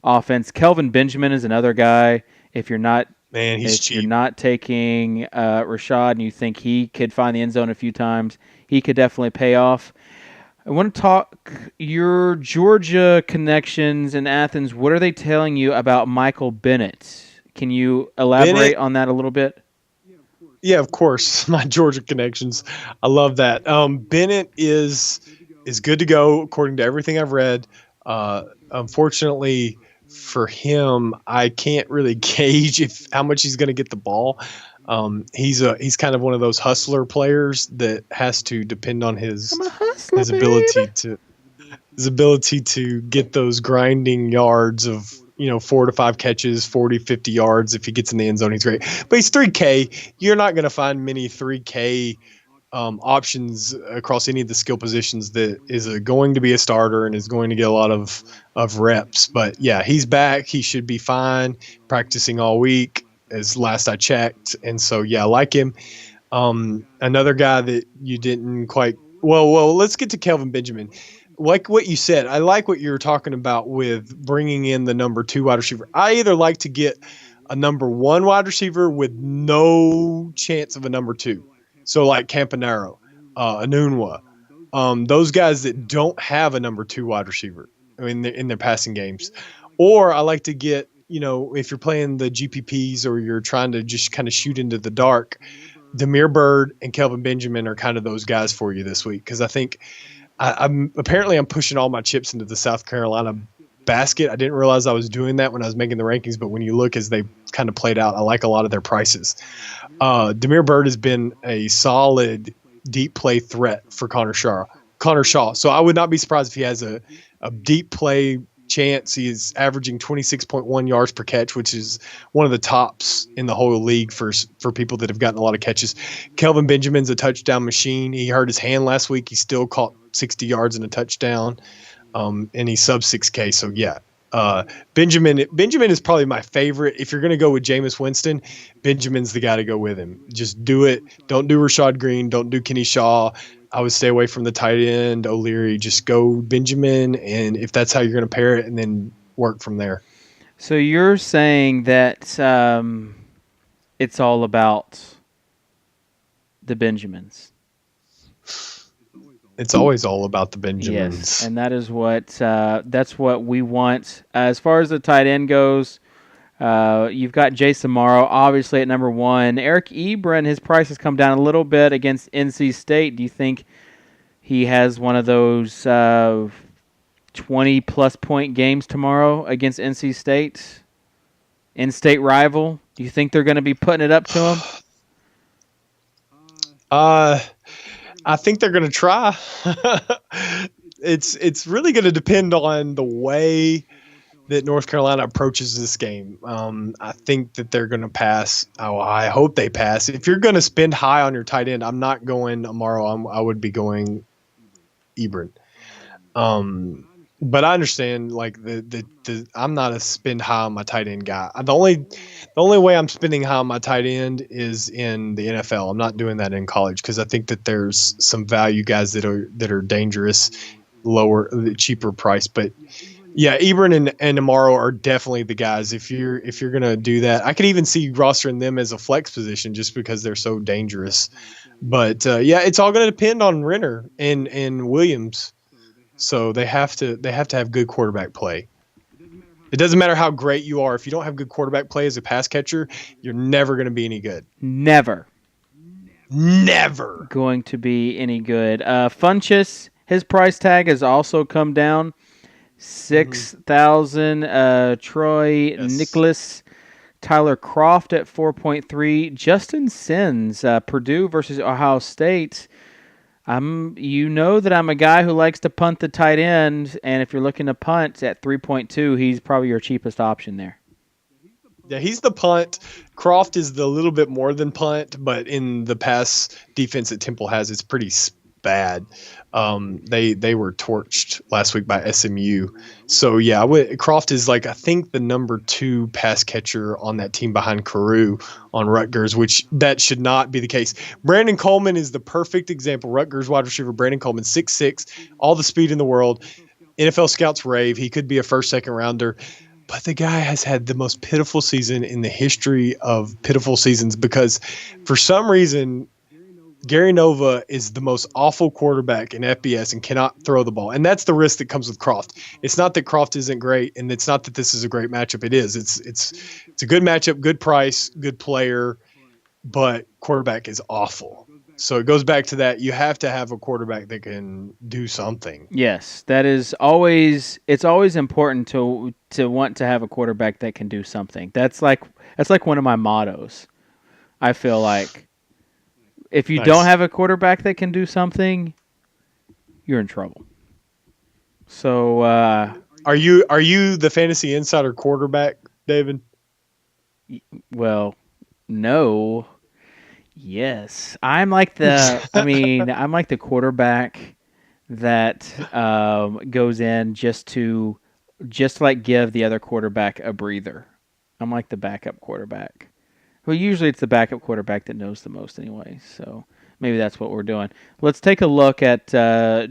offense. Kelvin Benjamin is another guy. If you're not cheap. You're not taking Rashad and you think he could find the end zone a few times, he could definitely pay off. I want to talk your Georgia connections in Athens. What are they telling you about Michael Bennett? Can you elaborate on that a little bit? Yeah, of course. My Georgia connections. I love that. Bennett is good to go according to everything I've read. Unfortunately for him, I can't really gauge how much he's going to get the ball. He's kind of one of those hustler players that has to depend on his ability to get those grinding yards of 4 to 5 catches, 40, 50 yards. If he gets in the end zone, he's great. But he's 3K. You're not going to find many 3K options across any of the skill positions that is going to be a starter and is going to get a lot of reps. But yeah, he's back. He should be fine, practicing all week as last I checked. And so, yeah, I like him. Another guy that you didn't quite – well, let's get to Kelvin Benjamin. Like what you said, I like what you were talking about with bringing in the number 2 wide receiver. I either like to get a number 1 wide receiver with no chance of a number 2. So like Campanaro, Enunwa, those guys that don't have a number 2 wide receiver in their passing games. Or I like to get, if you're playing the GPPs or you're trying to just kind of shoot into the dark, Demir Bird and Kelvin Benjamin are kind of those guys for you this week. Because I think I'm pushing all my chips into the South Carolina basket. I didn't realize I was doing that when I was making the rankings, but when you look as they kind of played out, I like a lot of their prices. Demir Bird has been a solid deep play threat for Connor Shaw. So I would not be surprised if he has a deep play chance. He is averaging 26.1 yards per catch, which is one of the tops in the whole league for people that have gotten a lot of catches. Kelvin Benjamin's a touchdown machine. He hurt his hand last week. He still caught 60 yards and a touchdown, and he's sub 6K. So yeah, Benjamin is probably my favorite. If you're going to go with Jameis Winston, Benjamin's the guy to go with him. Just do it. Don't do Rashad Green. Don't do Kenny Shaw. I would stay away from the tight end, O'Leary. Just go Benjamin, and if that's how you're going to pair it, and then work from there. So you're saying that it's all about the Benjamins. It's always all about the Yes, Benjamins. and that's what we want. As far as the tight end goes, you've got Jason Morrow, obviously at number 1. Eric Ebron, his price has come down a little bit against NC State. Do you think he has one of those 20-plus point games tomorrow against NC State? In-state rival. Do you think they're going to be putting it up to him? I think they're going to try. It's really going to depend on the way that North Carolina approaches this game. I think that they're going to pass. Oh, I hope they pass. If you're going to spend high on your tight end, I'm not going Amaro. I would be going Ebron. But I understand, like the I'm not a spend high on my tight end guy. The only way I'm spending high on my tight end is in the NFL. I'm not doing that in college because I think that there's some value guys that are dangerous, lower, cheaper price. But yeah, Ebron and Amaro are definitely the guys. If you're gonna do that, I could even see rostering them as a flex position just because they're so dangerous. But yeah, it's all gonna depend on Renner and Williams. So they have to have good quarterback play. It doesn't matter how great you are. If you don't have good quarterback play as a pass catcher, you're never going to be any good. Never Never going to be any good. Funchess, his price tag has also come down. 6,000. Troy Nicholas, Tyler Croft at 4.3. Justin Sins, Purdue versus Ohio State. You know that I'm a guy who likes to punt the tight end, and if you're looking to punt at 3.2, he's probably your cheapest option there. Yeah, he's the punt. Croft is the little bit more than punt, but in the pass defense that Temple has, it's pretty bad. They were torched last week by SMU. So yeah, Croft is I think the number 2 pass catcher on that team behind Carew on Rutgers, which that should not be the case. Brandon Coleman is the perfect example. Rutgers wide receiver Brandon Coleman, 6'6", all the speed in the world. NFL scouts rave. He could be a first, second rounder. But the guy has had the most pitiful season in the history of pitiful seasons because for some reason Gary Nova is the most awful quarterback in FBS and cannot throw the ball. And that's the risk that comes with Croft. It's not that Croft isn't great, and it's not that this is a great matchup. It is. It's a good matchup, good price, good player, but quarterback is awful. So it goes back to that. You have to have a quarterback that can do something. Yes, that is always. It's always important to want to have a quarterback that can do something. That's like one of my mottos. I feel like if you don't have a quarterback that can do something, you're in trouble. So, are you the fantasy insider quarterback, David? Well, no. Yes, I'm like the. I'm like the quarterback that goes in just to give the other quarterback a breather. I'm like the backup quarterback. Well, usually it's the backup quarterback that knows the most anyway. So maybe that's what we're doing. Let's take a look at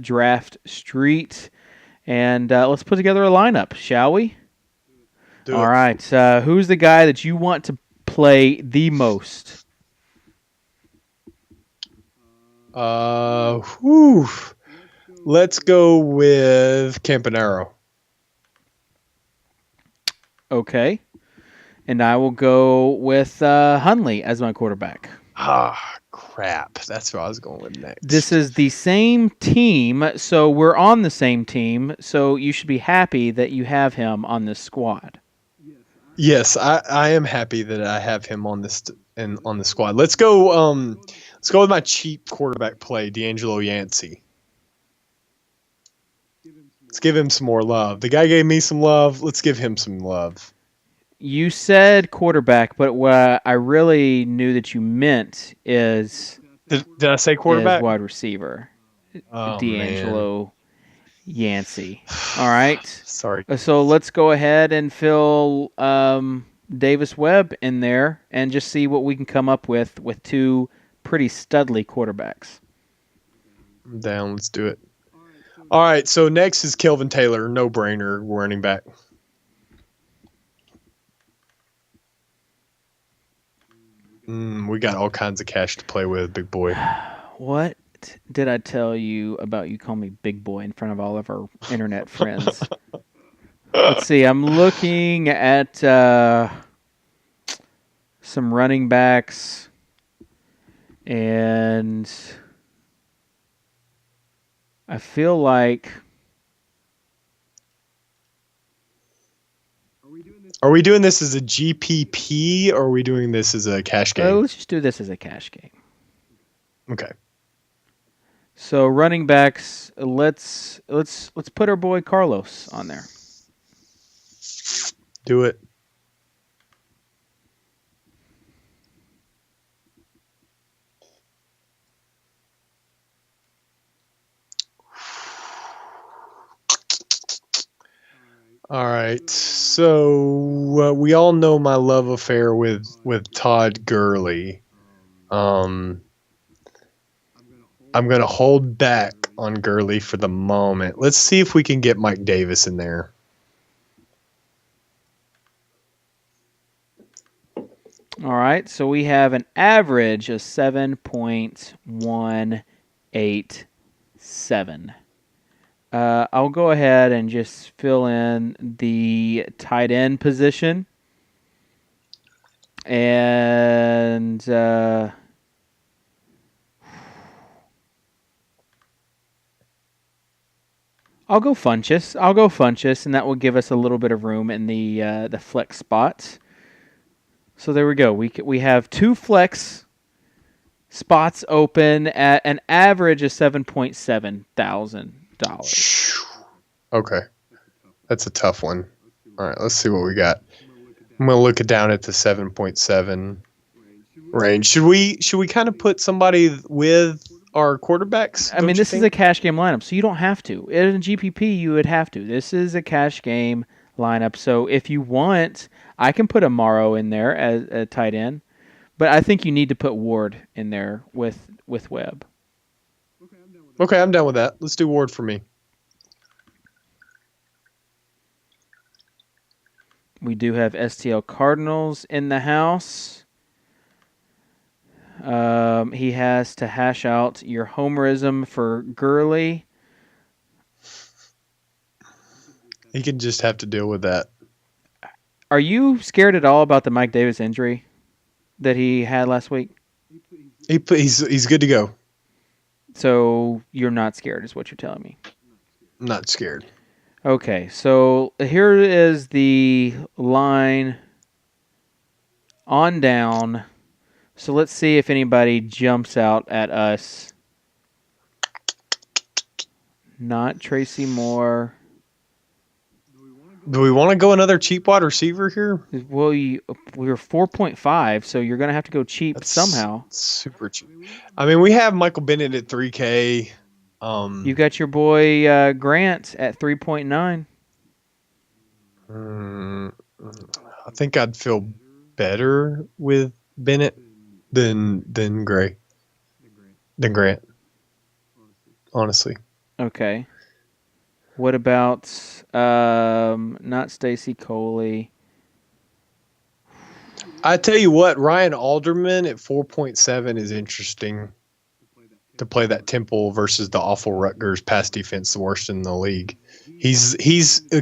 Draft Street, and let's put together a lineup, shall we? All right. Who's the guy that you want to play the most? Let's go with Campanaro. Okay. And I will go with Hundley as my quarterback. Crap. That's what I was going with next. This is the same team, so we're on the same team, so you should be happy that you have him on this squad. Yes, I am happy that I have him on this on the squad. Let's go with my cheap quarterback play, D'Angelo Yancey. Let's give him some more love. The guy gave me some love. Let's give him some love. You said quarterback, but what I really knew that you meant is... Did I say quarterback? Wide receiver. Oh, D'Angelo Yancey. All right. Sorry. So let's go ahead and fill Davis Webb in there and just see what we can come up with 2 pretty studly quarterbacks. I'm down. Let's do it. All right. So next is Kelvin Taylor. No-brainer running back. We got all kinds of cash to play with, big boy. What did I tell you about you calling me big boy in front of all of our internet friends? Let's see. I'm looking at some running backs, and I feel like Are we doing this as a GPP or are we doing this as a cash game? let's just do this as a cash game. Okay. So running backs, let's put our boy Carlos on there. Do it. All right. So we all know my love affair with Todd Gurley. I'm going to hold back on Gurley for the moment. Let's see if we can get Mike Davis in there. All right, so we have an average of 7.187. I'll go ahead and just fill in the tight end position. And I'll go Funchess, and that will give us a little bit of room in the flex spots. So there we go. We have 2 flex spots open at an average of $7,700. Okay. That's a tough one. All right, let's see what we got. I'm going to look it down at the 7.7 range. Should we kind of put somebody with our quarterbacks? I mean, this is a cash game lineup, so you don't have to. In a GPP, you would have to. This is a cash game lineup, so if you want, I can put Amaro in there as a tight end, but I think you need to put Ward in there with Webb. Okay, I'm down with that. Let's do Ward for me. We do have STL Cardinals in the house. He has to hash out your homerism for Gurley. He can just have to deal with that. Are you scared at all about the Mike Davis injury that he had last week? He's good to go. So you're not scared, is what you're telling me. I'm not scared. Okay, so here is the line on down. So let's see if anybody jumps out at us. Not Tracy Moore. Do we want to go another cheap wide receiver here? Well, we were 4.5, so you're going to have to go cheap somehow. Super cheap. I mean, we have Michael Bennett at 3K. You got your boy Grant at 3.9. I think I'd feel better with Bennett than Grant. Honestly. Okay. What about not Stacy Coley? I tell you what, Ryan Alderman at 4.7 is interesting to play that Temple versus the awful Rutgers pass defense, the worst in the league. He's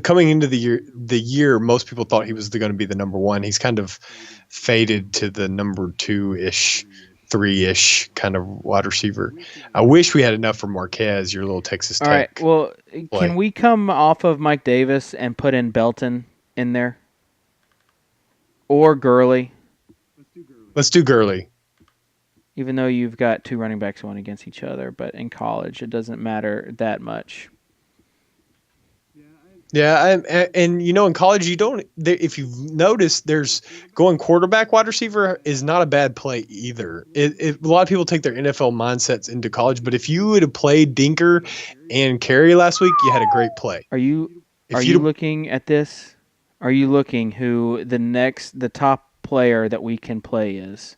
coming into the year. Most people thought he was going to be the number 1. He's kind of faded to the number 2-ish, 3-ish kind of wide receiver. I wish we had enough for Marquez, your little Texas Tech. All right. Well, can we come off of Mike Davis and put in Belton in there? Or Gurley? Let's do Gurley. Even though you've got 2 running backs going against each other, but in college it doesn't matter that much. Yeah, and you know, in college you don't. If you've noticed, there's going quarterback, wide receiver is not a bad play either. A lot of people take their NFL mindsets into college, but if you would have played Dinker and Carey last week, you had a great play. Are you looking at this? Are you looking who the top player that we can play is?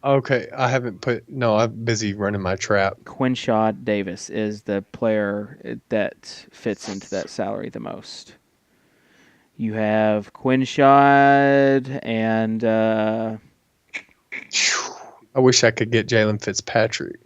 Okay, I haven't put. No, I'm busy running my trap. Quinshaw Davis is the player that fits into that salary the most. You have Quinshaw and. I wish I could get Jalen Fitzpatrick.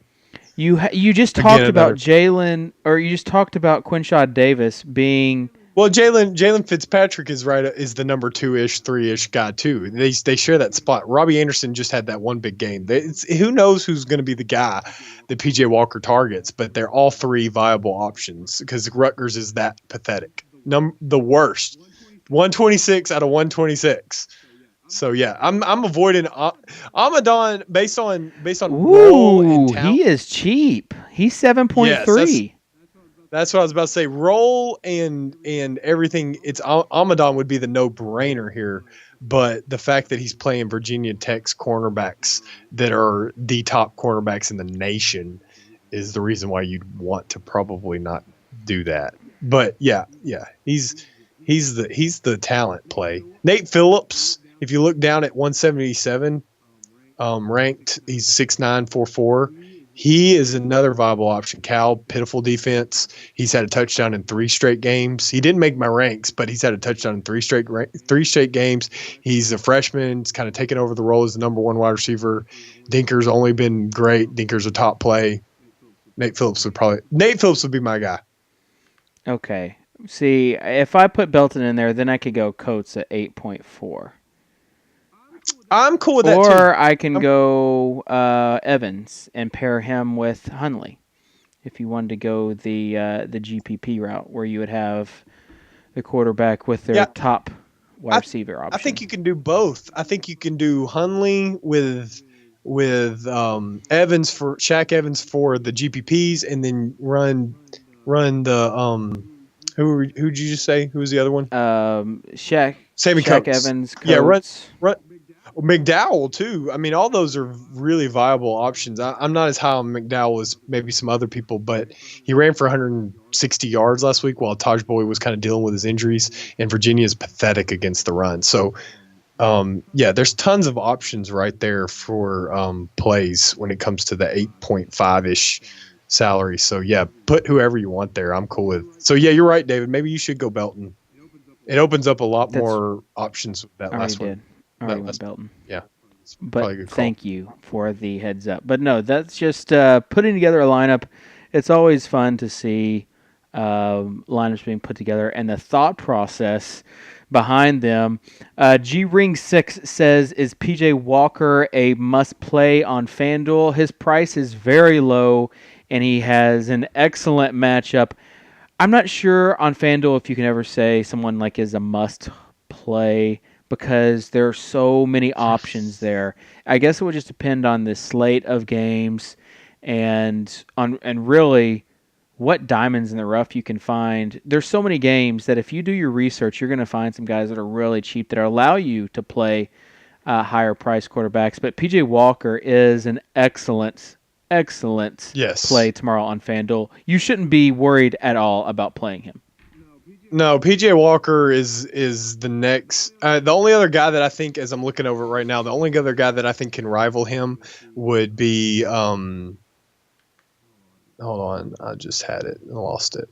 You just Again, talked about another. Jalen, or you just talked about Quinshaw Davis being. Well, Jalen Fitzpatrick is right. Is the number 2-ish, 3-ish guy too. They share that spot. Robbie Anderson just had that one big game. Who knows who's going to be the guy that PJ Walker targets? But they're all three viable options because Rutgers is that pathetic. The worst, 126 out of 126. So yeah, I'm avoiding Amadon based on role and Ooh, talent. he is cheap. He's Yes, 7.3. that's what I was about to say. Role and everything. It's Amadon would be the no brainer here, but the fact that he's playing Virginia Tech's cornerbacks that are the top cornerbacks in the nation is the reason why you'd want to probably not do that. But yeah, he's the talent play. Nate Phillips, if you look down at 177, ranked, he's 6'9", 4'4". He is another viable option. Cal, pitiful defense. He's had a touchdown in 3 straight games. He didn't make my ranks, but he's had a touchdown in 3 straight games. He's a freshman. He's kind of taken over the role as the number 1 wide receiver. Dinker's only been great. Dinker's a top play. Nate Phillips would be my guy. Okay. See, if I put Belton in there, then I could go Coates at 8.4. I'm cool with that too. Or I can go Evans and pair him with Hunley. If you wanted to go the GPP route, where you would have the quarterback with their top wide receiver option. I think you can do both. I think you can do Hunley with Evans for Shaq Evans for the GPPs, and then run the who'd you just say? Who was the other one? Shaq Coates. Evans. Coates. Yeah, run McDowell too. I mean, all those are really viable options. I'm not as high on McDowell as maybe some other people, but he ran for 160 yards last week while Taj Boyd was kind of dealing with his injuries, and Virginia is pathetic against the run. So, there's tons of options right there for plays when it comes to the 8.5-ish salary. So, yeah, put whoever you want there. I'm cool with. So, yeah, you're right, David. Maybe you should go Belton. It opens up a lot more options with that last one. I already went Belton. Yeah. But thank you for the heads up. But no, that's just putting together a lineup. It's always fun to see lineups being put together and the thought process behind them. G-Ring6 says, is PJ Walker a must-play on FanDuel? His price is very low, and he has an excellent matchup. I'm not sure on FanDuel if you can ever say someone like is a must-play, because there are so many options there. I guess it would just depend on the slate of games and really what diamonds in the rough you can find. There's so many games that if you do your research, you're going to find some guys that are really cheap that allow you to play higher price quarterbacks. But PJ Walker is an excellent play tomorrow on FanDuel. You shouldn't be worried at all about playing him. No, PJ Walker is the next. The only other guy that I think, as I'm looking over it right now, the only other guy that I think can rival him would be. Hold on, I just had it and lost it.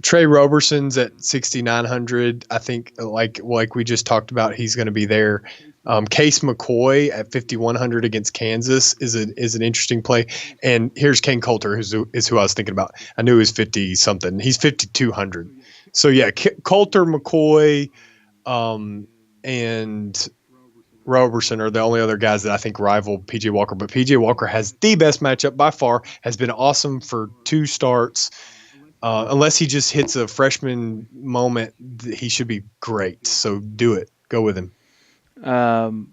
Trey Roberson's at 6,900. I think, like we just talked about, he's going to be there. Case McCoy at 5,100 against Kansas is an interesting play. And here's Kane Coulter, is who I was thinking about. I knew he was 50 something. He's 5,200. So yeah, Coulter, McCoy, and Roberson are the only other guys that I think rival PJ Walker. But PJ Walker has the best matchup by far. Has been awesome for 2 starts. Unless he just hits a freshman moment, he should be great. So do it. Go with him.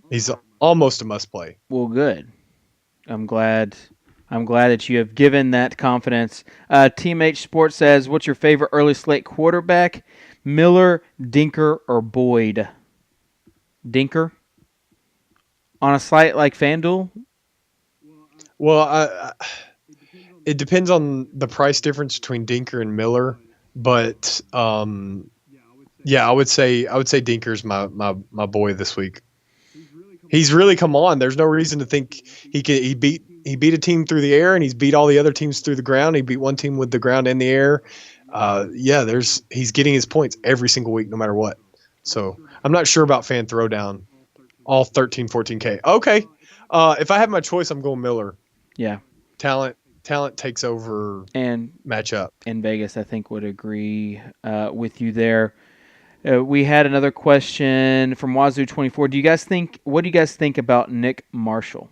He's almost a must play. Well, good. I'm glad that you have given that confidence. Team H Sports says, what's your favorite early slate quarterback? Miller, Dinker, or Boyd? Dinker? On a site like FanDuel? Well, it depends on the price difference between Dinker and Miller, but yeah, I would say Dinker's my boy this week. He's really come on. There's no reason to think he beat a team through the air, and he's beat all the other teams through the ground. He beat one team with the ground and the air. He's getting his points every single week, no matter what. So I'm not sure about fan throwdown, all 13, 14K. Okay, If I have my choice, I'm going Miller. Yeah. Talent takes over And matchup. in Vegas, I think would agree with you there. We had another question from Wazoo24. What do you guys think about Nick Marshall?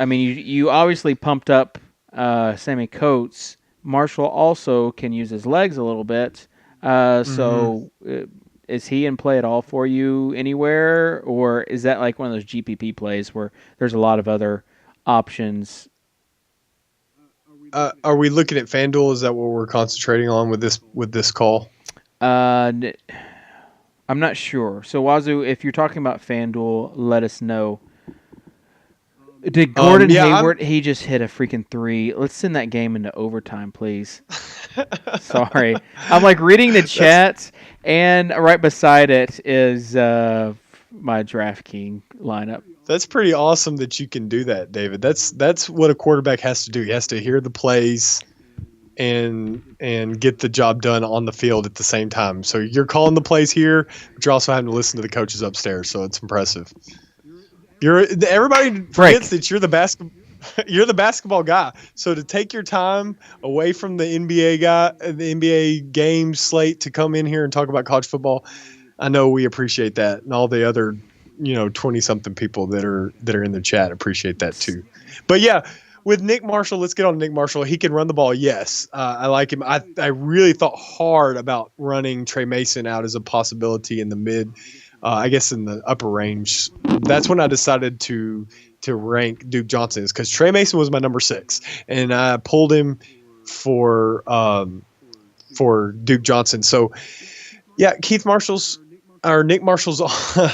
I mean, you obviously pumped up Sammy Coates. Marshall also can use his legs a little bit. So is he in play at all for you anywhere? Or is that like one of those GPP plays where there's a lot of other options? Are we looking at FanDuel? Is that what we're concentrating on with this call? I'm not sure. So Wazoo, if you're talking about FanDuel, let us know. Did Gordon Hayward? He just hit a freaking 3. Let's send that game into overtime, please. Sorry, I'm like reading the chat, and right beside it is my DraftKings lineup. That's pretty awesome that you can do that, David. That's what a quarterback has to do. He has to hear the plays and get the job done on the field at the same time. So you're calling the plays here, but you're also having to listen to the coaches upstairs. So it's impressive. Everybody forgets that you're the basketball guy. So to take your time away from the NBA game slate to come in here and talk about college football, I know we appreciate that, and all the other 20-something people that are in the chat appreciate that too. But yeah, with Nick Marshall, let's get on Nick Marshall. He can run the ball, yes. I like him. I really thought hard about running Trey Mason out as a possibility in the mid. I guess in the upper range. That's when I decided to rank Duke Johnson, because Trey Mason was my number 6, and I pulled him for Duke Johnson. So yeah, Nick Marshall's.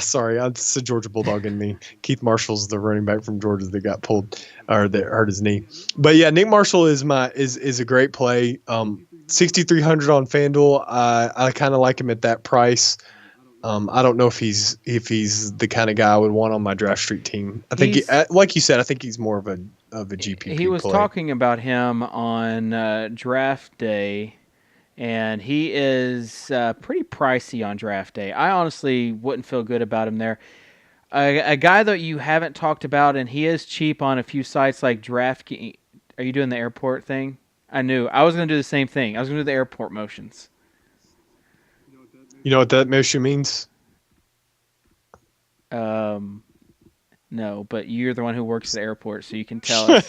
Sorry, it's a Georgia Bulldog in me. Keith Marshall's the running back from Georgia that got pulled or that hurt his knee. But yeah, Nick Marshall is a great play. 6,300 on FanDuel. I kind of like him at that price. I don't know if he's the kind of guy I would want on my draft street team. I think, like you said, I think he's more of a GPP. He was play. talking about him on draft day, and he is pretty pricey on draft day. I honestly wouldn't feel good about him there. A guy that you haven't talked about, and he is cheap on a few sites like DraftKings. Are you doing the airport thing? I knew. I was going to do the same thing. I was going to do the airport motions. You know what that motion means? No, but you're the one who works at the airport, so you can tell us.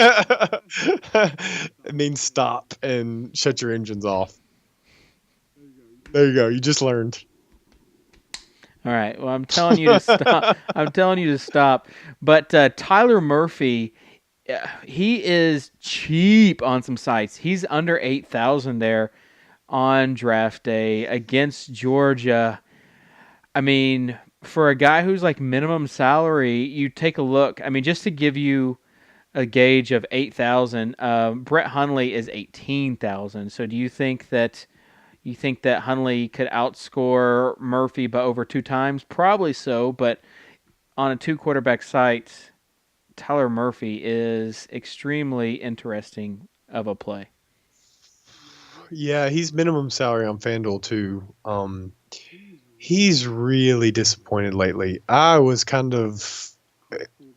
It means stop and shut your engines off. There you go. You just learned. All right. Well, I'm telling you to stop. I'm telling you to stop. But Tyler Murphy, he is cheap on some sites. He's under 8,000 there on draft day against Georgia. I mean, for a guy who's like minimum salary, you take a look. I mean, just to give you a gauge of 8,000, Brett Hundley is 18,000. So do you think that Hundley could outscore Murphy by over 2 times? Probably so, but on a 2 quarterback site, Tyler Murphy is extremely interesting of a play. Yeah, he's minimum salary on FanDuel too. He's really disappointed lately. I was kind of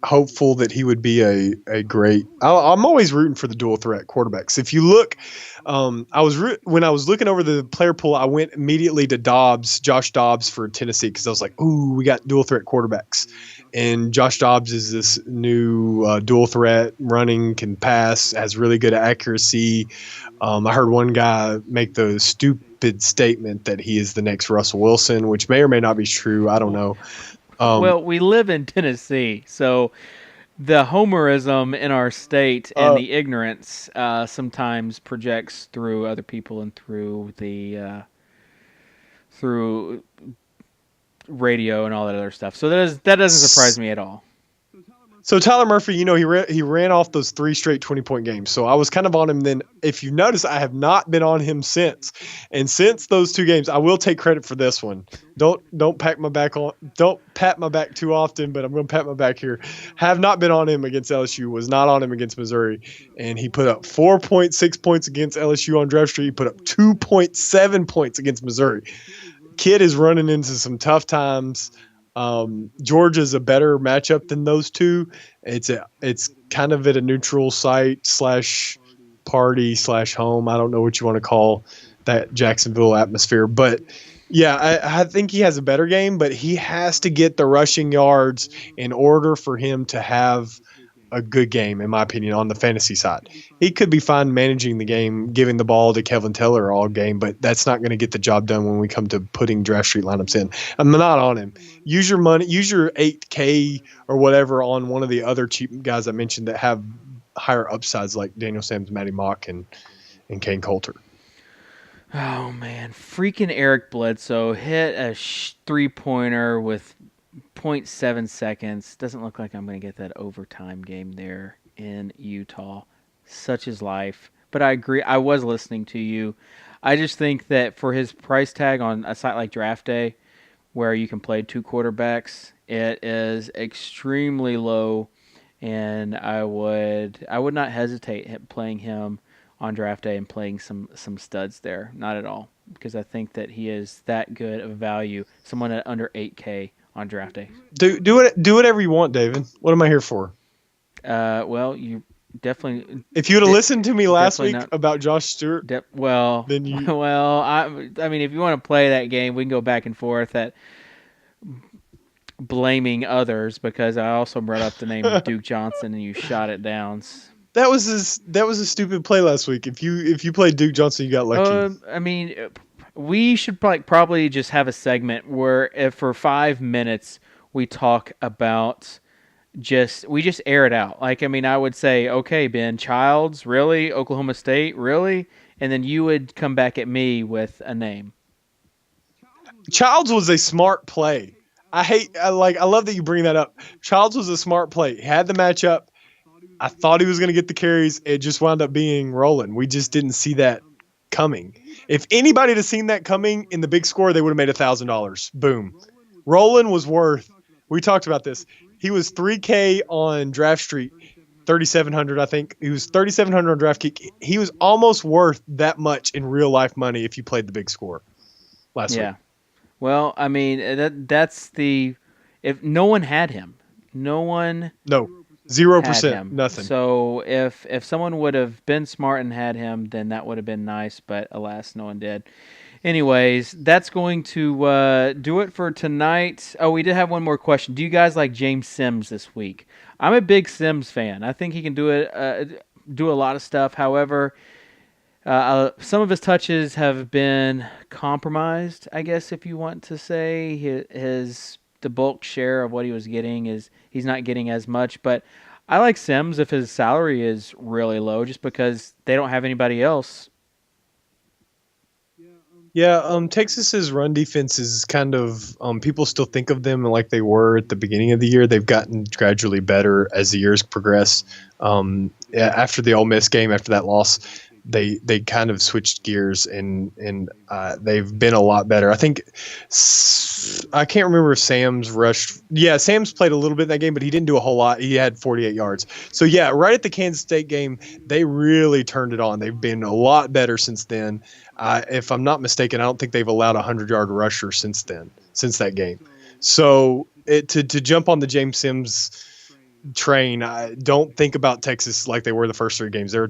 hopeful that he would be a great. I'm always rooting for the dual threat quarterbacks. If you look, when I was looking over the player pool, I went immediately to Josh Dobbs for Tennessee, because I was like, ooh, we got dual threat quarterbacks. And Josh Dobbs is this new dual threat, running, can pass, has really good accuracy. I heard one guy make the stupid statement that he is the next Russell Wilson, which may or may not be true. I don't know. Well, we live in Tennessee, so the homerism in our state and the ignorance sometimes projects through other people and through the through radio and all that other stuff. So that doesn't surprise me at all. So Tyler Murphy, he ran off those 3 straight 20-point games. So I was kind of on him then. If you notice, I have not been on him since. And since those 2 games, I will take credit for this one. Don't pat my back too often, but I'm going to pat my back here. Have not been on him against LSU. Was not on him against Missouri, and he put up 4.6 points against LSU on Draft Street. He put up 2.7 points against Missouri. Kid is running into some tough times. Georgia's a better matchup than those two. It's kind of at a neutral site / party / home. I don't know what you want to call that Jacksonville atmosphere, but yeah, I think he has a better game, but he has to get the rushing yards in order for him to have a good game, in my opinion, on the fantasy side. He could be fine managing the game, giving the ball to Kevin Teller all game, but that's not going to get the job done when we come to putting draft street lineups in. I'm not on him. Use your money, use your 8K or whatever on one of the other cheap guys I mentioned that have higher upsides like Daniel Sams, Matty Mock, and Kane Coulter. Oh, man. Freaking Eric Bledsoe hit a 3-pointer with 0.7 seconds. Doesn't look like I'm going to get that overtime game there in Utah. Such is life. But I agree. I was listening to you. I just think that for his price tag on a site like Draft Day, where you can play 2 quarterbacks, it is extremely low, and I would not hesitate playing him on Draft Day and playing some studs there. Not at all, because I think that he is that good of value. Someone at under 8K on Draft Day. Do whatever you want, David. What am I here for? Well, you definitely. If you would have listened to me last week about Josh Stewart, then you. Well, I mean, if you want to play that game, we can go back and forth at blaming others, because I also brought up the name of Duke Johnson and you shot it down. That was a stupid play last week. If you played Duke Johnson, you got lucky. I mean, we should probably just have a segment where if for 5 minutes we talk about we just air it out. Like, I mean, I would say, okay, Ben Childs, really? Oklahoma State, really? And then you would come back at me with a name. Childs was a smart play. I love that you bring that up. Childs was a smart play. He had the matchup. I thought he was going to get the carries. It just wound up being Roland. We just didn't see that coming. If anybody had seen that coming in the big score, they would have made $1,000. Boom. Roland was worth. We talked about this. He was $3K on Draft Street, $3,700, I think. He was $3,700 on Draft Kick. He was almost worth that much in real life money if you played the big score last week. Well, I mean, that's the if no one had him, no 0%, nothing. So if someone would have been smart and had him, then that would have been nice. But alas, no one did. Anyways, that's going to do it for tonight. Oh, we did have one more question. Do you guys like James Sims this week? I'm a big Sims fan. I think he can do a lot of stuff. However, some of his touches have been compromised, I guess, if you want to say. The bulk share of what he was getting he's not getting as much. But I like Sims if his salary is really low, just because they don't have anybody else. Yeah, Texas's run defense is kind of people still think of them like they were at the beginning of the year. They've gotten gradually better as the years progress. After the Ole Miss game, after that loss, they kind of switched gears and they've been a lot better. I think I can't remember if Sam's rushed. Yeah, Sam's played a little bit in that game, but he didn't do a whole lot. He had 48 yards. So yeah, right at the Kansas State game, they really turned it on. They've been a lot better since then. If I'm not mistaken, I don't think they've allowed a 100-yard rusher since that game. So to jump on the James Sims train, don't think about Texas like they were the first 3 games. They're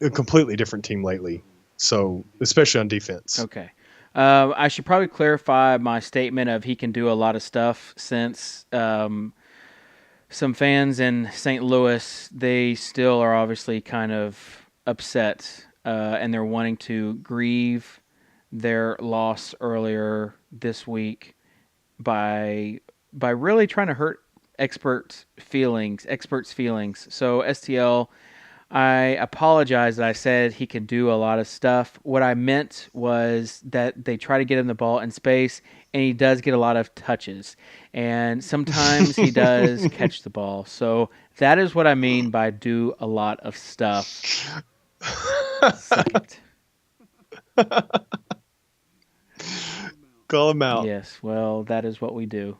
a completely different team lately. So especially on defense. Okay. I should probably clarify my statement of he can do a lot of stuff, since some fans in St. Louis, they still are obviously kind of upset, and they're wanting to grieve their loss earlier this week by really trying to hurt experts' feelings. So STL, I apologize that I said he can do a lot of stuff. What I meant was that they try to get him the ball in space, and he does get a lot of touches. And sometimes he does catch the ball. So that is what I mean by do a lot of stuff. Suck it. Call him out. Yes, well, that is what we do.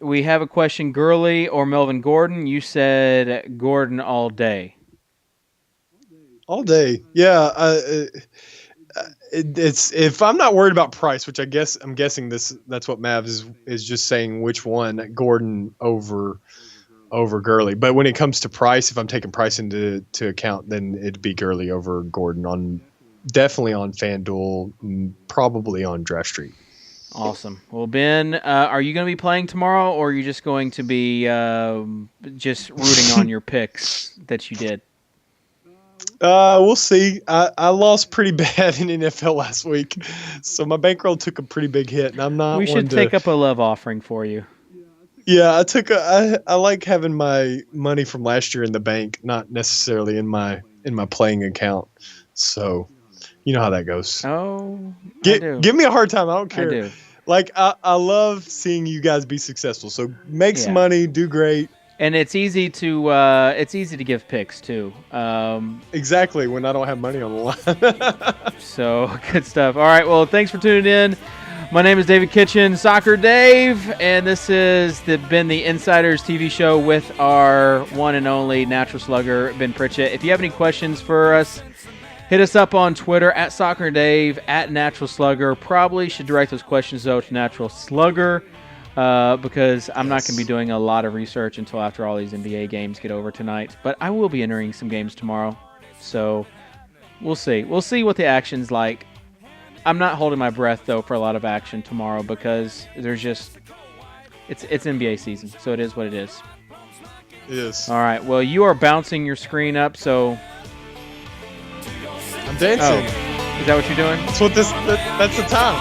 We have a question, Gurley or Melvin Gordon. You said Gordon all day. All day. Yeah. it's if I'm not worried about price, which I'm guessing that's what Mavs is just saying which one, Gordon over Gurley. But when it comes to price, if I'm taking price into account, then it'd be Gurley over Gordon definitely on FanDuel, probably on Draft Street. Awesome. Well, Ben, are you going to be playing tomorrow, or are you just going to be just rooting on your picks that you did? We'll see. I lost pretty bad in NFL last week, so my bankroll took a pretty big hit, and I'm not. We should take up a love offering for you. Yeah, I like having my money from last year in the bank, not necessarily in my playing account. So, you know how that goes. Oh, give me a hard time. I don't care. I do. Like I love seeing you guys be successful. So make some money, do great. And it's easy to give picks too. Exactly, when I don't have money on the line. So good stuff. All right, well, thanks for tuning in. My name is David Kitchen, Soccer Dave, and this has been the Insiders TV show with our one and only Natural Slugger, Ben Pritchett. If you have any questions for us, hit us up on Twitter at Soccer Dave, at Natural Slugger. Probably should direct those questions, though, to Natural Slugger because I'm not going to be doing a lot of research until after all these NBA games get over tonight. But I will be entering some games tomorrow, so we'll see. We'll see what the action's like. I'm not holding my breath, though, for a lot of action tomorrow because there's just it's NBA season, so it is what it is. It is. All right. Well, you are bouncing your screen up, so I'm dancing. Oh, is that what you're doing? That's the time.